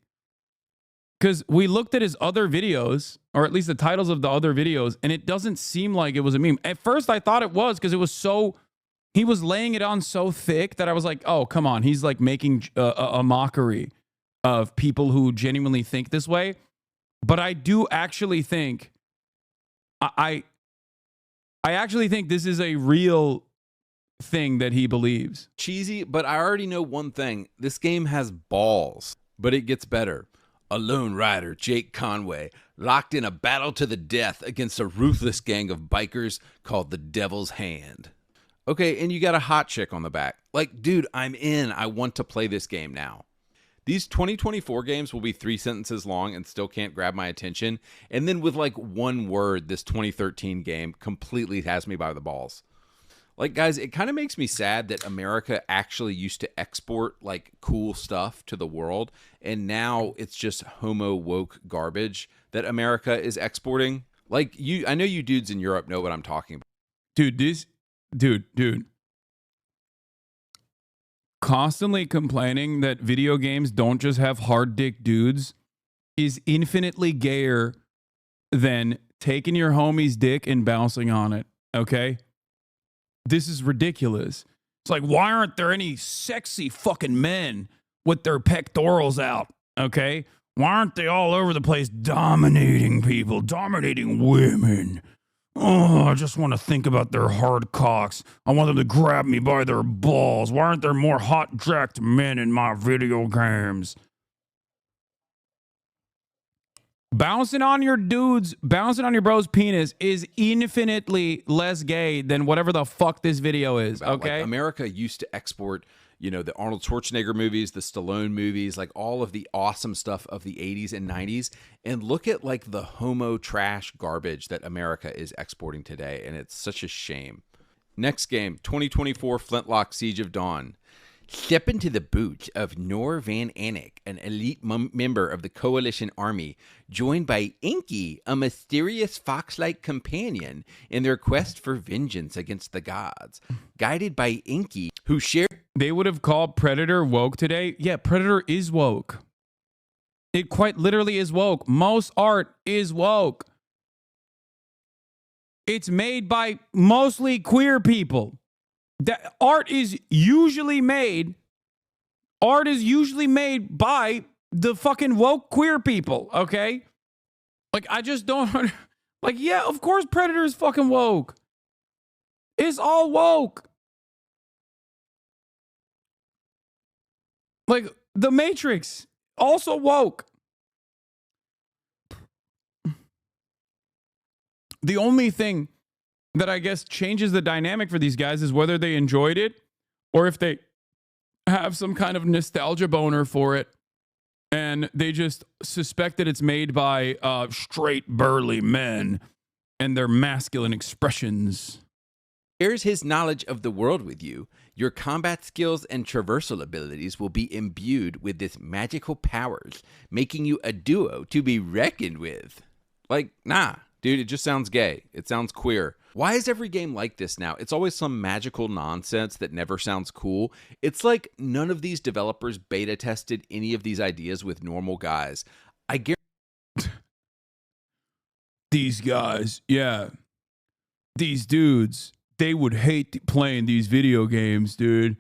Because we looked at his other videos, or at least the titles of the other videos, and it doesn't seem like it was a meme. At first, I thought it was because it was so... He was laying it on so thick that I was like, oh, come on. He's like making a mockery of people who genuinely think this way. But I do actually think... I actually think this is a real thing that he believes. Cheesy, but I already know one thing. This game has balls, but it gets better. A lone rider, Jake Conway, locked in a battle to the death against a ruthless gang of bikers called the Devil's Hand. Okay, and you got a hot chick on the back. Like, dude, I'm in. I want to play this game now. These 2024 games will be 3 sentences long and still can't grab my attention. And then with like one word, this 2013 game completely has me by the balls. Like, guys, it kind of makes me sad that America actually used to export like cool stuff to the world. And now it's just homo woke garbage that America is exporting. Like, I know you dudes in Europe know what I'm talking about. Dude. Constantly complaining that video games don't just have hard dick dudes is infinitely gayer than taking your homie's dick and bouncing on it, okay? This is ridiculous. It's like, why aren't there any sexy fucking men with their pectorals out, okay? Why aren't they all over the place dominating people, dominating women? Oh, I just want to think about their hard cocks. I want them to grab me by their balls. Why aren't there more hot jacked men in my video games? Bouncing on your bro's penis is infinitely less gay than whatever the fuck this video is, okay? Like, America used to export, you know, the Arnold Schwarzenegger movies, the Stallone movies, like all of the awesome stuff of the 80s and 90s. And look at like the homo trash garbage that America is exporting today. And it's such a shame. Next game, 2024 Flintlock Siege of Dawn. Step into the boots of Nor Van Anik, an elite member of the Coalition Army, joined by Inky, a mysterious fox-like companion, in their quest for vengeance against the gods. Guided by Inky, who shared... They would have called Predator woke today. Yeah, Predator is woke. It quite literally is woke. Most art is woke. It's made by mostly queer people. That art is usually made by the fucking woke queer people, okay? Like, I just don't... Like, yeah, of course Predator is fucking woke. It's all woke. Like, The Matrix, also woke. The only thing that I guess changes the dynamic for these guys is whether they enjoyed it or if they have some kind of nostalgia boner for it and they just suspect that it's made by straight burly men and their masculine expressions. Shares his knowledge of the world with you. Your combat skills and traversal abilities will be imbued with this magical powers, making you a duo to be reckoned with. Like, nah, dude, it just sounds gay. It sounds queer. Why is every game like this now? It's always some magical nonsense that never sounds cool. It's like none of these developers beta tested any of these ideas with normal guys. I guarantee these guys, yeah, these dudes, they would hate playing these video games, dude.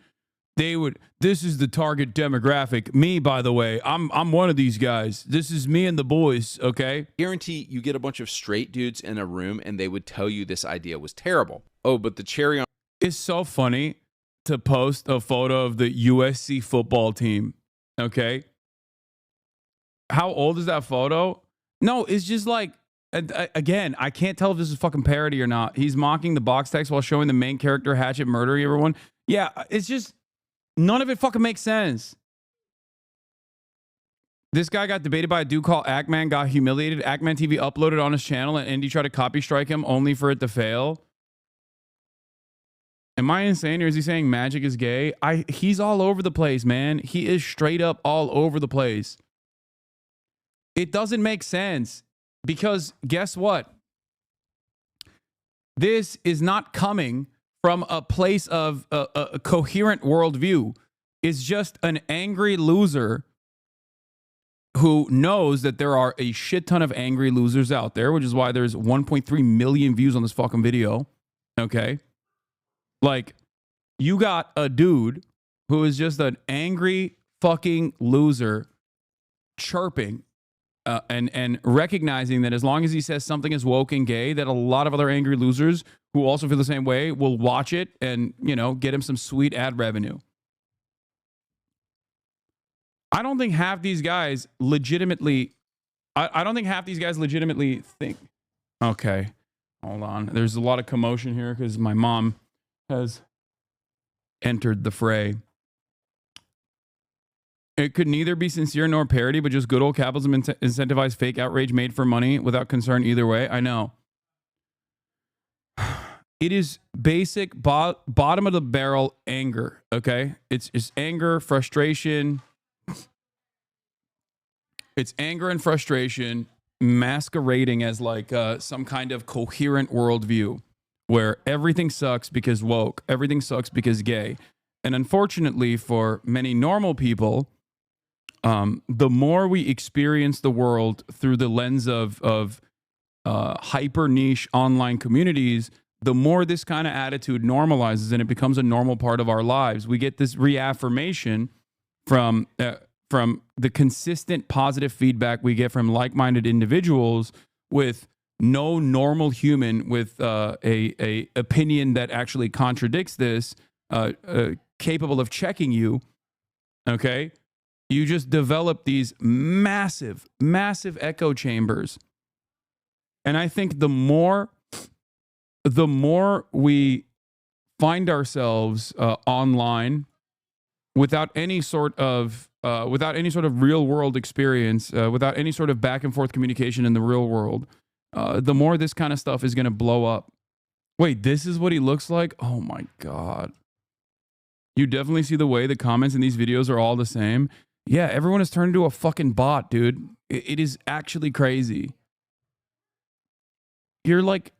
They would. This is the target demographic. Me, by the way, I'm one of these guys. This is me and the boys. Okay. guarantee you get a bunch of straight dudes in a room and they would tell you this idea was terrible. Oh, but the cherry on it's so funny to post a photo of the USC football team. Okay. How old is that photo? No, it's just like, again, I can't tell if this is fucking parody or not. He's mocking the box text while showing the main character Hatchet murdering everyone. Yeah, it's just, none of it fucking makes sense. This guy got debated by a dude called Ackman, got humiliated. Ackman TV uploaded on his channel and Andy tried to copy strike him only for it to fail. Am I insane or is he saying magic is gay? He's all over the place, man. He is straight up all over the place. It doesn't make sense because guess what? This is not coming from a place of a coherent worldview. It's just an angry loser who knows that there are a shit ton of angry losers out there, which is why there's 1.3 million views on this fucking video. Okay. Like, you got a dude who is just an angry fucking loser chirping and recognizing that as long as he says something is woke and gay, that a lot of other angry losers who also feel the same way will watch it and, you know, get him some sweet ad revenue. I don't think half these guys legitimately, I don't think half these guys legitimately think. Okay, hold on. There's a lot of commotion here because my mom has entered the fray. It could neither be sincere nor parody, but just good old capitalism incentivized fake outrage made for money without concern either way. I know. It is basic bottom of the barrel anger, okay? It's anger, frustration. It's anger and frustration masquerading as like some kind of coherent worldview where everything sucks because woke, everything sucks because gay. And unfortunately for many normal people, the more we experience the world through the lens of hyper niche online communities, the more this kind of attitude normalizes and it becomes a normal part of our lives. We get this reaffirmation from the consistent positive feedback we get from like-minded individuals with no normal human with a opinion that actually contradicts this, capable of checking you, okay? You just develop these massive, massive echo chambers. And I think the more we find ourselves online without any sort of real world experience, without any sort of back and forth communication in the real world, the more this kind of stuff is going to blow up. Wait, this is what he looks like? Oh my God. You definitely see the way the comments in these videos are all the same. Yeah, everyone has turned into a fucking bot, dude. It is actually crazy. You're like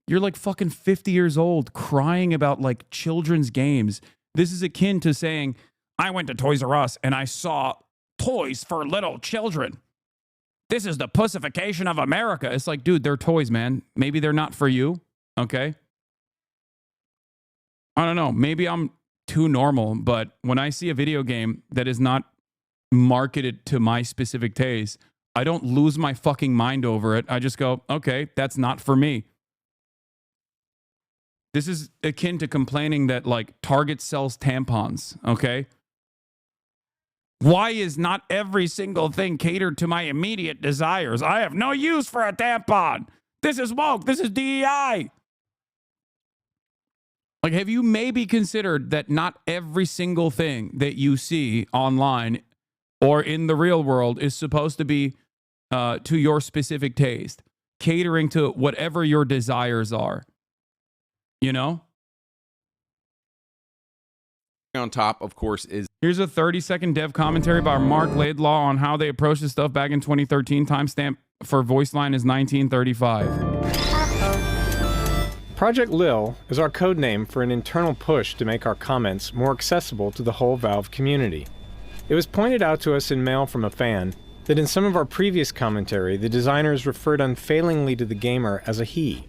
fucking 50 years old crying about like children's games. This is akin to saying, I went to Toys R Us and I saw toys for little children. This is the pussification of America. It's like, dude, they're toys, man. Maybe they're not for you. Okay. I don't know. Maybe I'm too normal, but when I see a video game that is not marketed to my specific taste, I don't lose my fucking mind over it. I just go, okay, that's not for me. This is akin to complaining that like Target sells tampons, okay? Why is not every single thing catered to my immediate desires? I have no use for a tampon. This is woke. This is DEI. Like, have you maybe considered that not every single thing that you see online or in the real world is supposed to be to your specific taste, catering to whatever your desires are? You know? On top, of course, is Here's a 30-second dev commentary by Mark Laidlaw on how they approached this stuff back in 2013. Timestamp for voice line is 1935. Project Lil is our code name for an internal push to make our comments more accessible to the whole Valve community. It was pointed out to us in mail from a fan that in some of our previous commentary, the designers referred unfailingly to the gamer as a he.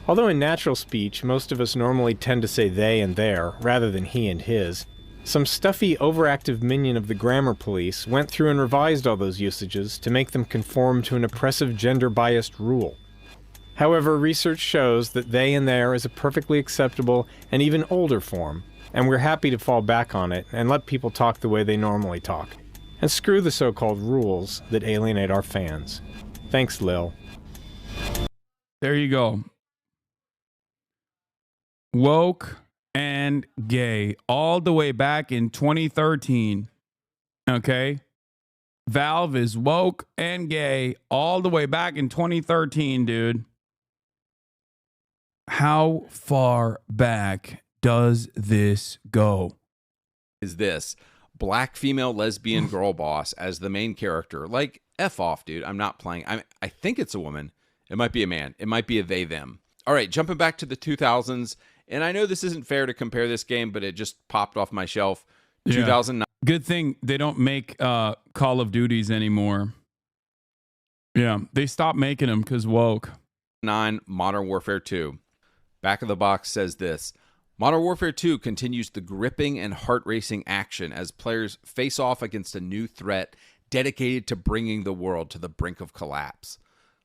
Although in natural speech, most of us normally tend to say they and their, rather than he and his, some stuffy, overactive minion of the grammar police went through and revised all those usages to make them conform to an oppressive gender-biased rule. However, research shows that they and their is a perfectly acceptable and even older form, and we're happy to fall back on it and let people talk the way they normally talk. And screw the so-called rules that alienate our fans. Thanks, Lil. There you go. Woke and gay all the way back in 2013. Okay? Valve is woke and gay all the way back in 2013, dude. How far back does this go? Is this black female lesbian girl boss as the main character? Like, F off, dude. I'm not playing. I think it's a woman. It might be a man. It might be a they, them. All right, jumping back to the 2000s. And I know this isn't fair to compare this game, but it just popped off my shelf. Yeah. 2009. Good thing they don't make Call of Duties anymore. Yeah, they stopped making them because woke. Modern Warfare 2. Back of the box says this. Modern Warfare 2 continues the gripping and heart-racing action as players face off against a new threat dedicated to bringing the world to the brink of collapse.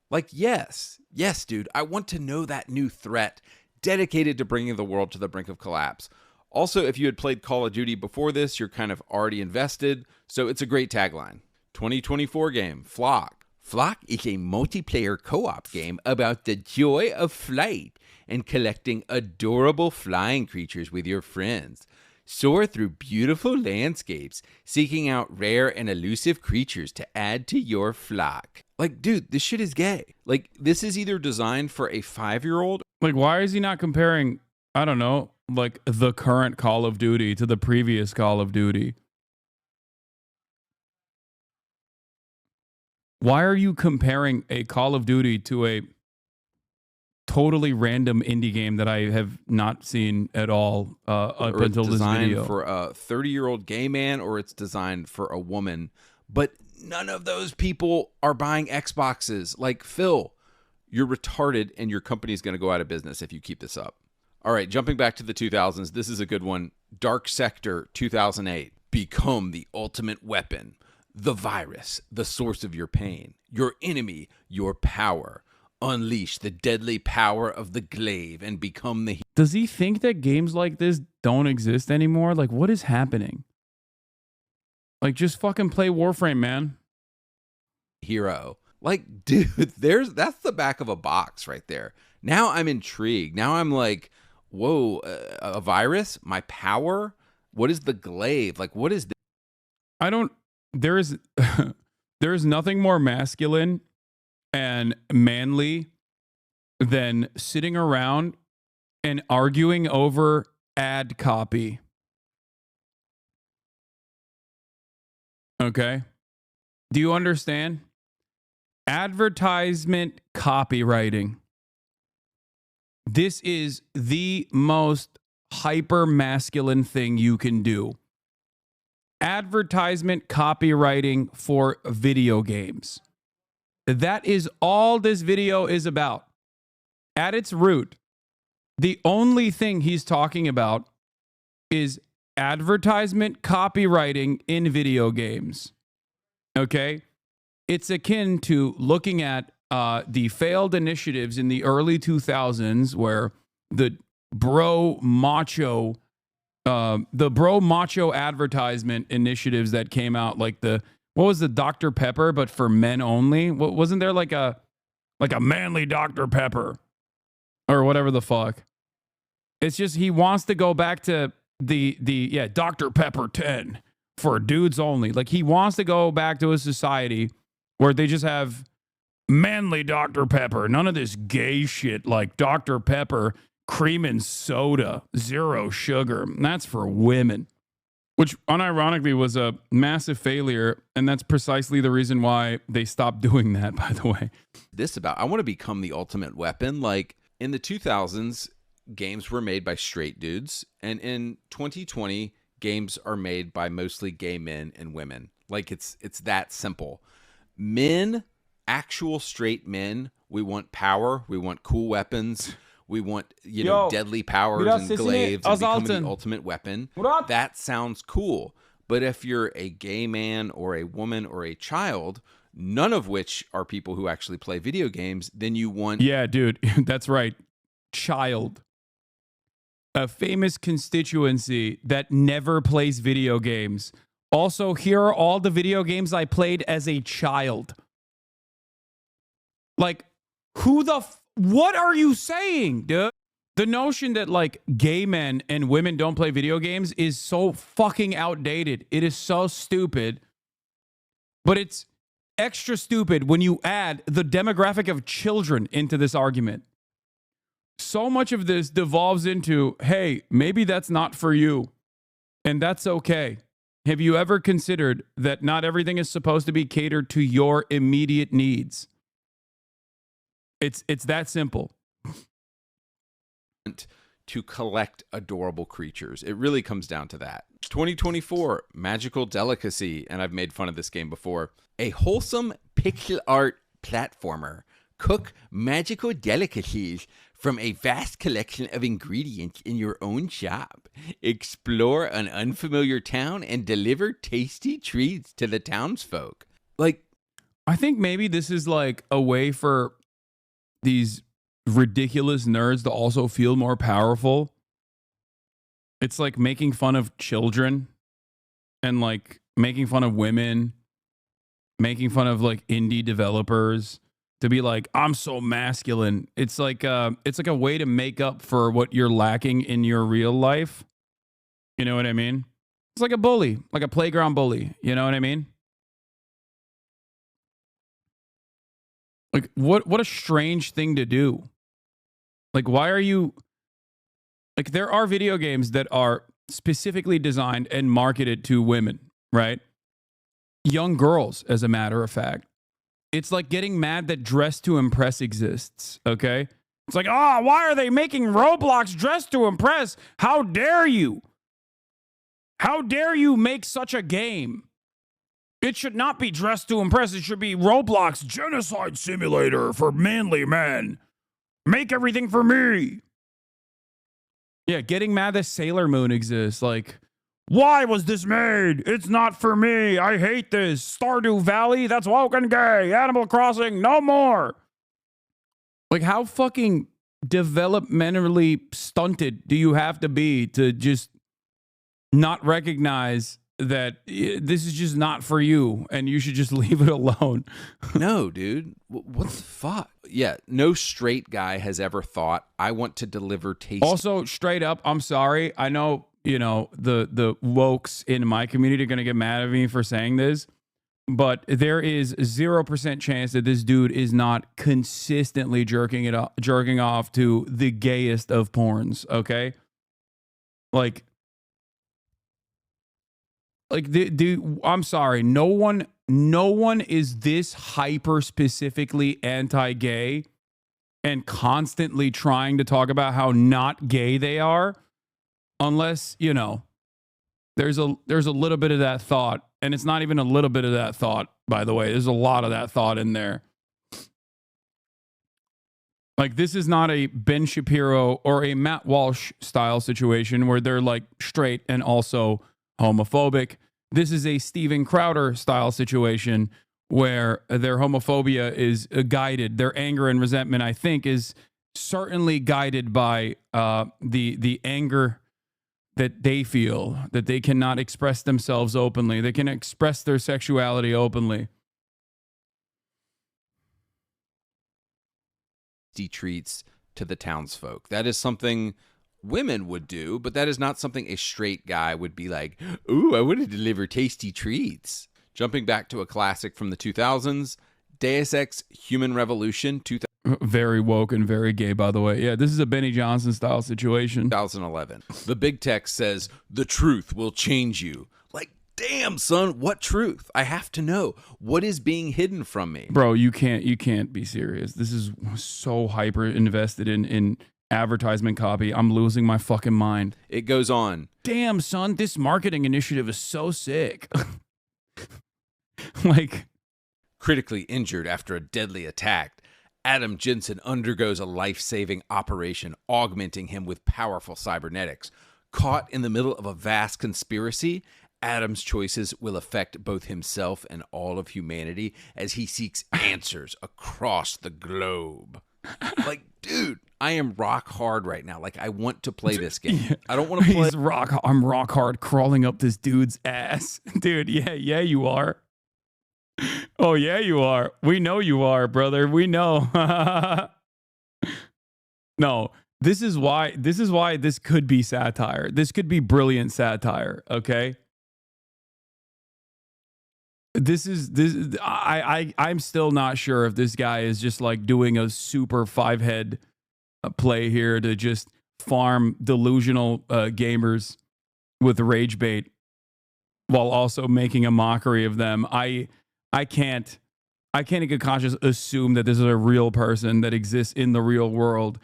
Like, yes, dude, I want to know that new threat dedicated to bringing the world to the brink of collapse. Also, if you had played Call of Duty before this, you're kind of already invested, so it's a great tagline. 2024 game, Flock. Flock is a multiplayer co-op game about the joy of flight and collecting adorable flying creatures with your friends. Soar through beautiful landscapes, seeking out rare and elusive creatures to add to your flock. Like, dude, this shit is gay. Like, this is either designed for a 5-year-old. Like, why is he not comparing, I don't know, like the current Call of Duty to the previous Call of Duty? Why are you comparing a Call of Duty to a totally random indie game that I have not seen at all up until this video? For a 30-year-old gay man, or it's designed for a woman, but none of those people are buying Xboxes. Like, Phil, you're retarded and your company's going to go out of business if you keep this up. All right, jumping back to the 2000s, this is a good one. Dark Sector 2008. Become the ultimate weapon. The virus, the source of your pain. Your enemy, your power. Unleash the deadly power of the glaive and become the... Does he think that games like this don't exist anymore? Like, what is happening? Like, just fucking play Warframe, man. Hero. Like, dude, that's the back of a box right there. Now I'm intrigued. Now I'm like, whoa, a virus? My power? What is the glaive? Like, what is this? There's nothing more masculine and manly than sitting around and arguing over ad copy. Okay? Do you understand? Advertisement copywriting. This is the most hyper masculine thing you can do. Advertisement copywriting for video games. That is all this video is about. At its root, the only thing he's talking about is advertisement copywriting in video games. Okay? It's akin to looking at the failed initiatives in the early 2000s where the bro macho advertisement initiatives that came out, like what was the Dr. Pepper, but for men only? Wasn't there like a manly Dr. Pepper or whatever the fuck? It's just he wants to go back to the Dr. Pepper 10 for dudes only. Like he wants to go back to a society where they just have manly Dr. Pepper, none of this gay shit like Dr. Pepper, cream and soda, 0 sugar. That's for women. Which unironically was a massive failure, and that's precisely the reason why they stopped doing that, by the way. I want to become the ultimate weapon. Like in the 2000s, games were made by straight dudes, and in 2020, games are made by mostly gay men and women. Like it's that simple. Men, actual straight men, we want power, we want cool weapons. We want, deadly powers and glaives and becoming the ultimate weapon. That sounds cool. But if you're a gay man or a woman or a child, none of which are people who actually play video games, then you want... Yeah, dude, that's right. Child. A famous constituency that never plays video games. Also, here are all the video games I played as a child. Like, what are you saying, dude? The notion that like gay men and women don't play video games is so fucking outdated. It is so stupid. But it's extra stupid when you add the demographic of children into this argument. So much of this devolves into, hey, maybe that's not for you. And that's okay. Have you ever considered that not everything is supposed to be catered to your immediate needs? It's that simple. To collect adorable creatures. It really comes down to that. 2024, magical delicacy, and I've made fun of this game before. A wholesome pixel art platformer. Cook magical delicacies from a vast collection of ingredients in your own shop. Explore an unfamiliar town and deliver tasty treats to the townsfolk. Like, I think maybe this is like a way for these ridiculous nerds to also feel more powerful. It's like making fun of children and like making fun of women, making fun of like indie developers to be like, I'm so masculine. It's like a way to make up for what you're lacking in your real life. You know what I mean? It's like a bully, like a playground bully. You know what I mean? Like what a strange thing to do. Like, why are you... Like, there are video games that are specifically designed and marketed to women, right? Young girls, as a matter of fact. It's like getting mad that Dress to Impress exists, okay? It's like, why are they making Roblox Dress to Impress? How dare you? How dare you make such a game? It should not be Dress to Impress. It should be Roblox Genocide Simulator for manly men. Make everything for me. Yeah, getting mad that Sailor Moon exists. Like, why was this made? It's not for me. I hate this. Stardew Valley, that's woke and gay. Animal Crossing, no more. Like, how fucking developmentally stunted do you have to be to just not recognize that this is just not for you and you should just leave it alone? No, dude. What the fuck? Yeah, no straight guy has ever thought, I want to deliver taste. Also, straight up, I'm sorry. I know, the wokes in my community are going to get mad at me for saying this, but there is 0% chance that this dude is not consistently jerking off to the gayest of porns, okay? Like I'm sorry, no one is this hyper specifically anti-gay and constantly trying to talk about how not gay they are, unless, there's a little bit of that thought, and it's not even a little bit of that thought, by the way. There's a lot of that thought in there. Like, this is not a Ben Shapiro or a Matt Walsh style situation where they're like straight and also homophobic. This is a Steven Crowder style situation where their homophobia is guided. Their anger and resentment, I think, is certainly guided by the anger that they feel, that they cannot express themselves openly. They can express their sexuality openly. Treats to the townsfolk. That is something women would do, but that is not something a straight guy would be like, ooh, I want to deliver tasty treats. Jumping back to a classic from the 2000s, Deus Ex Human Revolution 2000. Very woke and very gay, by the way. Yeah, this is a Benny Johnson style situation. 2011. The big text says, the truth will change you. Like, damn, son, what truth? I have to know. What is being hidden from me? Bro, you can't be serious. This is so hyper invested in advertisement copy. I'm losing my fucking mind. It goes on. Damn, son, this marketing initiative is so sick. Like, critically injured after a deadly attack, Adam Jensen undergoes a life-saving operation, augmenting him with powerful cybernetics. Caught in the middle of a vast conspiracy, Adam's choices will affect both himself and all of humanity as he seeks answers across the globe. Like, dude, I am rock hard right now. Like, I want to play this game. Yeah. I don't want to play. I'm rock hard crawling up this dude's ass. Dude, yeah, you are. Oh, yeah, you are. We know you are, brother. We know. No, this is why this could be satire. This could be brilliant satire, okay? I'm still not sure if this guy is just like doing a super five-head play here to just farm delusional gamers with rage bait while also making a mockery of them. I can't in good conscience assume that this is a real person that exists in the real world,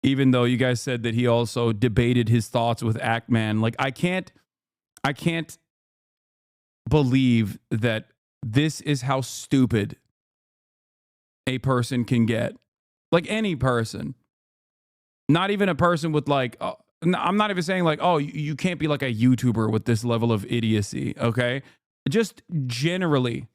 even though you guys said that he also debated his thoughts with Ackman. Like, I can't believe that this is how stupid a person can get. Like, any person. Not even a person with like, I'm not even saying like, oh, you can't be like a YouTuber with this level of idiocy, okay? Just generally.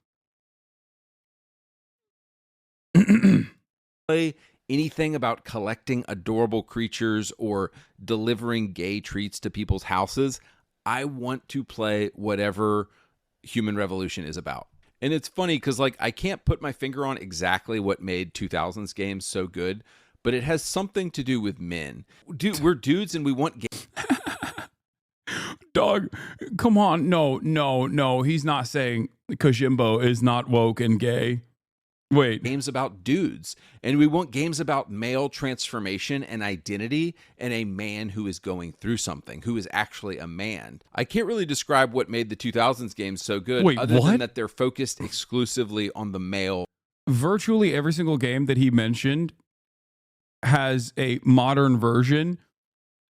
Play anything about collecting adorable creatures or delivering gay treats to people's houses. I want to play whatever Human Revolution is about. And it's funny because like I can't put my finger on exactly what made 2000s games so good, but it has something to do with men. Dude, we're dudes and we want games. Dog, come on. No. He's not saying Kojimbo is not woke and gay. Wait. Games about dudes. And we want games about male transformation and identity and a man who is going through something, who is actually a man. I can't really describe what made the 2000s games so good. Wait, other what? than that they're focused exclusively on the male. Virtually every single game that he mentioned has a modern version,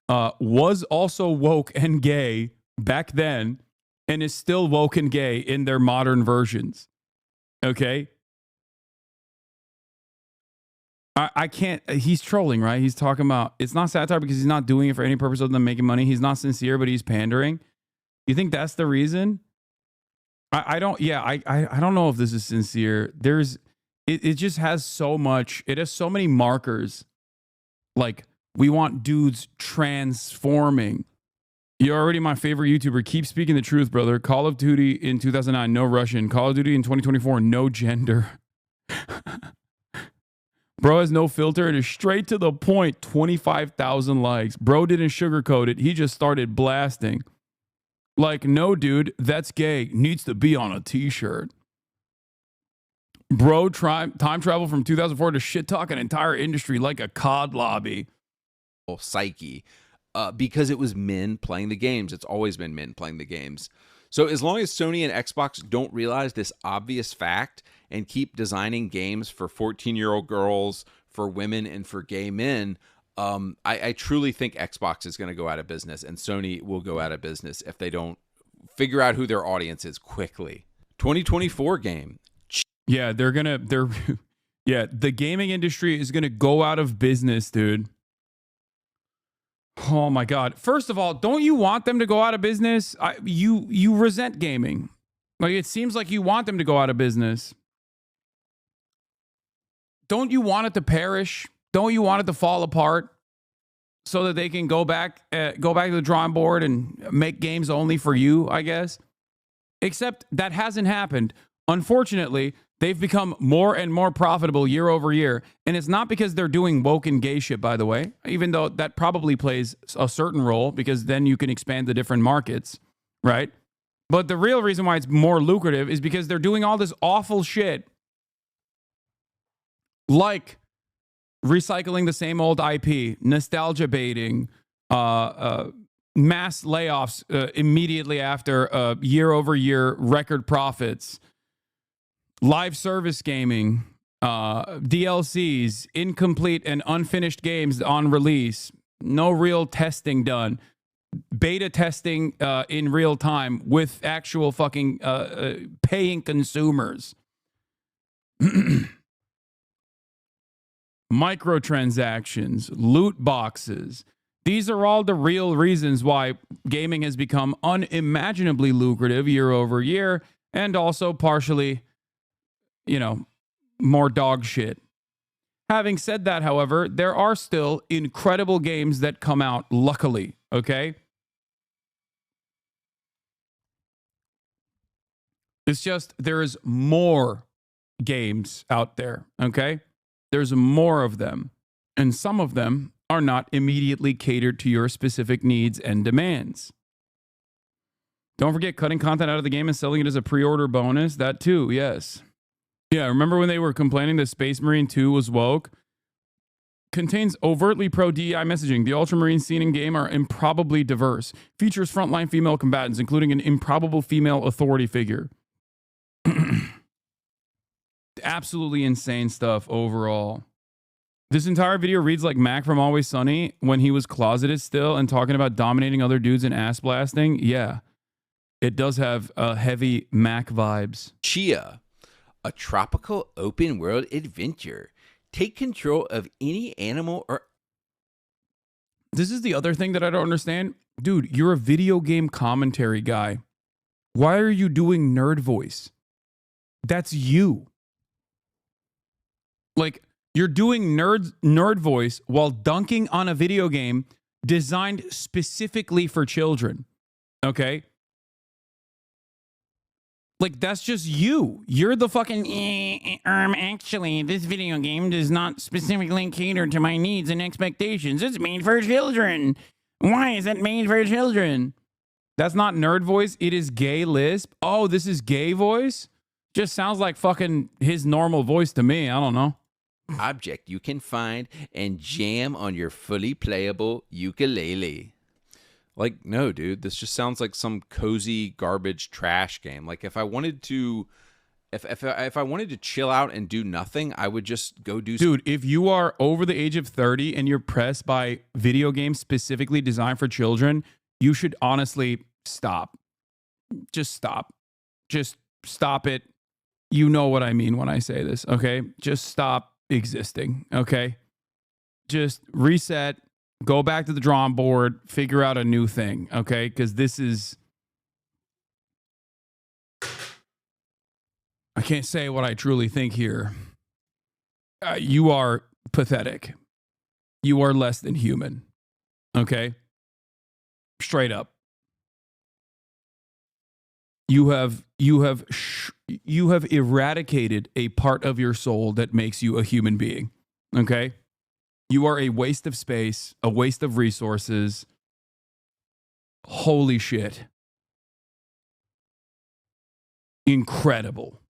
was also woke and gay back then, and is still woke and gay in their modern versions. Okay? I can't, he's trolling, right? He's talking about, it's not satire because he's not doing it for any purpose other than making money. He's not sincere, but he's pandering. You think that's the reason? I don't know if this is sincere. It just has so much, it has so many markers. Like, we want dudes transforming. You're already my favorite YouTuber. Keep speaking the truth, brother. Call of Duty in 2009, no Russian. Call of Duty in 2024, no gender. Bro has no filter and is straight to the point. 25,000 likes. Bro didn't sugarcoat it. He just started blasting. Like, no, dude, that's gay. Needs to be on a t-shirt. Bro, time travel from 2004 to shit talk an entire industry like a COD lobby. Psyche. Because it was men playing the games. It's always been men playing the games. So as long as Sony and Xbox don't realize this obvious fact and keep designing games for 14-year-old girls, for women, and for gay men, I truly think Xbox is going to go out of business, and Sony will go out of business if they don't figure out who their audience is quickly. 2024 game. Yeah, the gaming industry is going to go out of business, dude. Oh my God. First of all, don't you want them to go out of business? You resent gaming. Like, it seems like you want them to go out of business. Don't you want it to perish? Don't you want it to fall apart so that they can go back to the drawing board and make games only for you, I guess? Except that hasn't happened. Unfortunately, They've become more and more profitable year over year. And it's not because they're doing woke and gay shit, by the way, even though that probably plays a certain role because then you can expand the different markets, right? But the real reason why it's more lucrative is because they're doing all this awful shit like recycling the same old IP, nostalgia baiting, mass layoffs immediately after year over year record profits, live service gaming, DLCs, incomplete and unfinished games on release, no real testing done, beta testing in real time with actual fucking paying consumers. Microtransactions, loot boxes. These are all the real reasons why gaming has become unimaginably lucrative year over year and also partially, more dog shit. Having said that, however, there are still incredible games that come out, luckily, okay? It's just there is more games out there, okay? There's more of them, and some of them are not immediately catered to your specific needs and demands. Don't forget cutting content out of the game and selling it as a pre-order bonus. That too, yes. Yeah, remember when they were complaining that Space Marine 2 was woke? Contains overtly pro-DEI messaging. The Ultramarine scene in game are improbably diverse. Features frontline female combatants, including an improbable female authority figure. Absolutely insane stuff overall. This entire video reads like Mac from Always Sunny when he was closeted still and talking about dominating other dudes and ass blasting. Yeah, it does have heavy Mac vibes. Chia, a tropical open world adventure. Take control of any animal or... This is the other thing that I don't understand. Dude, you're a video game commentary guy. Why are you doing nerd voice? That's you. Like, you're doing nerd voice while dunking on a video game designed specifically for children. Okay? Like, that's just you. You're the fucking, actually, this video game does not specifically cater to my needs and expectations. It's made for children. Why is it made for children? That's not nerd voice. It is gay lisp. Oh, this is gay voice? Just sounds like fucking his normal voice to me. I don't know. Object you can find and jam on your fully playable ukulele. Like, no, dude, this just sounds like some cozy garbage trash game. Like, if I wanted to, if I wanted to chill out and do nothing, I would just go do. Dude, if you are over the age of 30 and you're pressed by video games specifically designed for children, you should honestly stop. Just stop. Just stop it. You know what I mean when I say this, okay? Just stop existing, okay? Just reset. Go back to the drawing board, figure out a new thing, okay? Because this is... I can't say what I truly think here. You are pathetic. You are less than human, okay? Straight up. You have eradicated a part of your soul that makes you a human being, okay? You are a waste of space, a waste of resources. Holy shit. Incredible.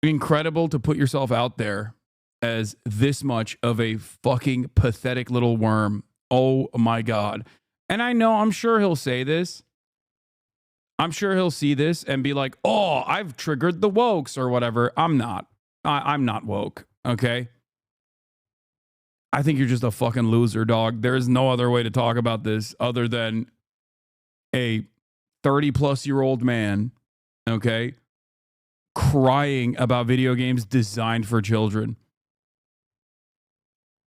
Incredible to put yourself out there as this much of a fucking pathetic little worm. Oh my God. And I know, I'm sure he'll say this. I'm sure he'll see this and be like, oh, I've triggered the wokes or whatever. I'm not. I'm not woke, okay? I think you're just a fucking loser, dog. There is no other way to talk about this other than a 30-plus-year-old man, okay, crying about video games designed for children.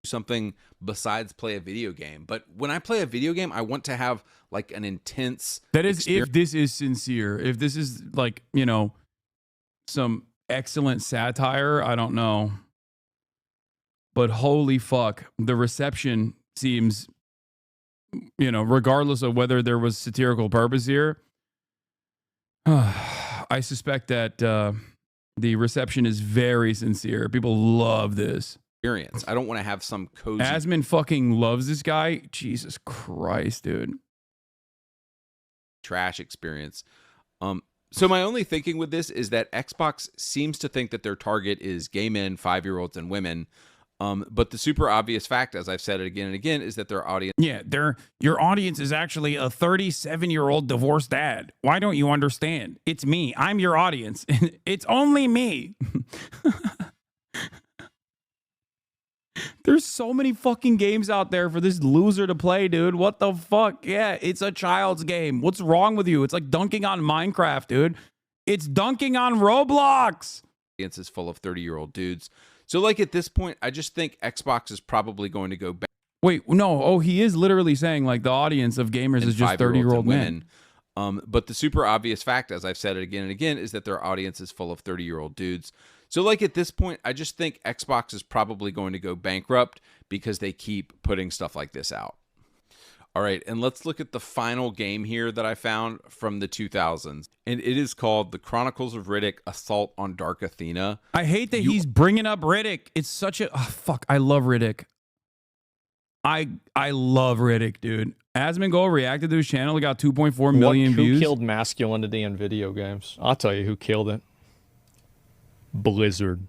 Something besides play a video game. But when I play a video game, I want to have like an intense... That is if this is sincere. If this is like, some excellent satire, I don't know. But holy fuck, the reception seems, regardless of whether there was satirical purpose here, I suspect that The reception is very sincere. People love this. Experience. I don't want to have some cozy. Asmin fucking loves this guy. Jesus Christ, dude. Trash experience. So my only thinking with this is that Xbox seems to think that their target is gay men, 5-year-olds, and women. But the super obvious fact, as I've said it again and again, is that their audience. Yeah, your audience is actually a 37-year-old divorced dad. Why don't you understand? It's me. I'm your audience. It's only me. There's so many fucking games out there for this loser to play, dude. What the fuck? Yeah, it's a child's game. What's wrong with you? It's like dunking on Minecraft, dude. It's dunking on Roblox. Audience is full of 30-year-old dudes. So, like, at this point, I just think Xbox is probably going to go back. Wait, no. Oh, he is literally saying, like, the audience of gamers is just 30-year-old men. But the super obvious fact, as I've said it again and again, is that their audience is full of 30-year-old dudes. So, like, at this point, I just think Xbox is probably going to go bankrupt because they keep putting stuff like this out. All right, and let's look at the final game here that I found from the 2000s. And it is called The Chronicles of Riddick: Assault on Dark Athena. I hate that he's bringing up Riddick. It's such a... Oh, fuck, I love Riddick. I love Riddick, dude. Asmongold reacted to his channel. He got 2.4 million views. Who killed masculinity in video games? I'll tell you who killed it. Blizzard.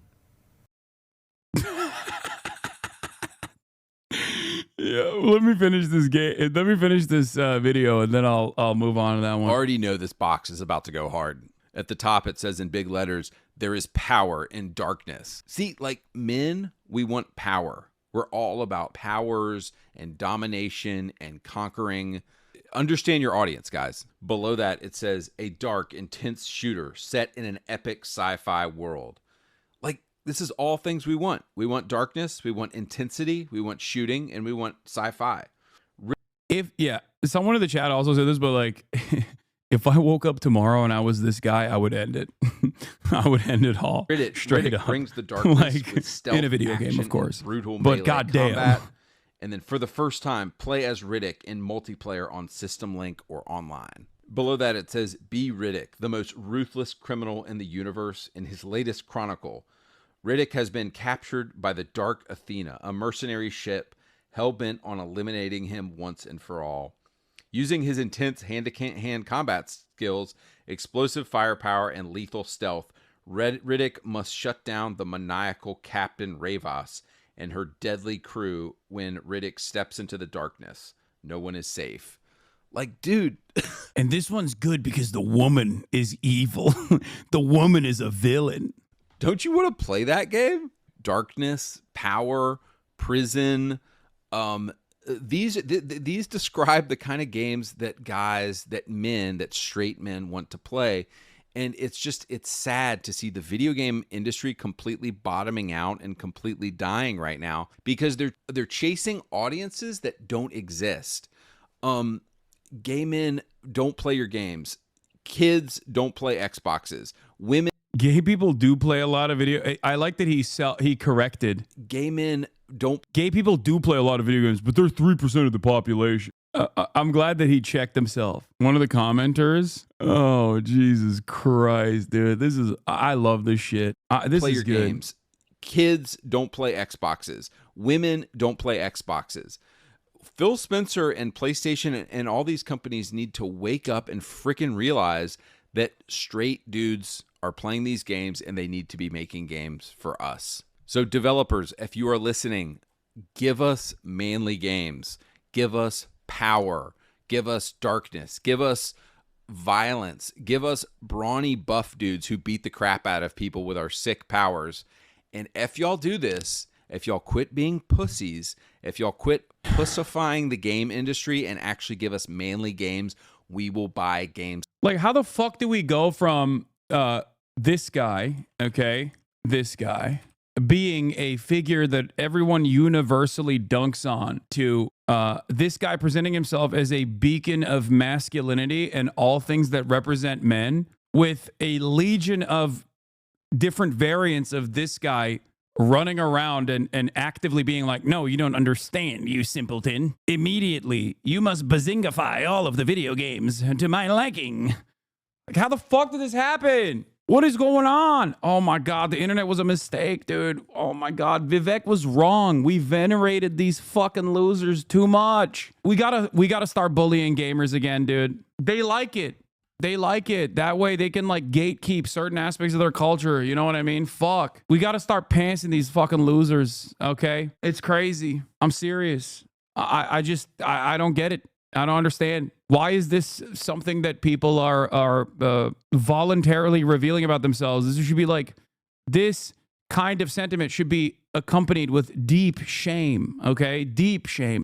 Yeah, let me finish this game. Let me finish this video, and then I'll move on to that one. I already know this box is about to go hard. At the top, it says in big letters, "There is power in darkness." See, like men, we want power. We're all about powers and domination and conquering. Understand your audience, guys. Below that, it says a dark, intense shooter set in an epic sci-fi world. Like, this is all things we want. We want darkness, we want intensity, we want shooting, and we want sci-fi. Someone in the chat also said this, but like, if I woke up tomorrow and I was this guy, I would end it. I would end it all. Straight up. Brings the darkness like, with stealth, in a video game, of course. Brutal but melee goddamn. combat. And then for the first time, play as Riddick in multiplayer on System Link or online. Below that, it says, "Be Riddick, the most ruthless criminal in the universe. In his latest chronicle, Riddick has been captured by the Dark Athena, a mercenary ship hell-bent on eliminating him once and for all. Using his intense hand-to-hand combat skills, explosive firepower, and lethal stealth, Riddick must shut down the maniacal Captain Ravos and her deadly crew when Riddick steps into the darkness. No one is safe." Like, dude. And this one's good because the woman is evil. The woman is a villain. Don't you want to play that game? Darkness, power, prison. These describe the kind of games that guys, that straight men want to play. And it's sad to see the video game industry completely bottoming out and completely dying right now because they're chasing audiences that don't exist. Gay men don't play your games. Kids don't play Xboxes. Women. Gay people do play a lot of video. I like that he corrected. Gay men don't. Gay people do play a lot of video games, but they're 3% of the population. I'm glad that he checked himself. One of the commenters. Oh, Jesus Christ, dude. I love this shit. This play is your good. Games. Kids don't play Xboxes. Women don't play Xboxes. Phil Spencer and PlayStation and all these companies need to wake up and freaking realize that straight dudes are playing these games and they need to be making games for us. So developers, if you are listening, give us manly games. Give us power. Give us darkness. Give us violence. Give us brawny buff dudes who beat the crap out of people with our sick powers. And if y'all do this, if y'all quit being pussies, if y'all quit pussifying the game industry and actually give us manly games, we will buy games. Like, how the fuck do we go from this guy, being a figure that everyone universally dunks on to this guy presenting himself as a beacon of masculinity and all things that represent men, with a legion of different variants of this guy running around and actively being like, "No, you don't understand, you simpleton. Immediately, you must bazingify all of the video games to my liking." Like, how the fuck did this happen? What is going on? Oh my God, the internet was a mistake, dude. Oh my God, Vivek was wrong. We venerated these fucking losers too much. We gotta start bullying gamers again, dude. They like it. They like it. That way they can like gatekeep certain aspects of their culture. You know what I mean? Fuck. We gotta start pantsing these fucking losers, okay? It's crazy. I'm serious. I don't get it. I don't understand. Why is this something that people are voluntarily revealing about themselves? This should be like, this kind of sentiment should be accompanied with deep shame, okay? Deep shame.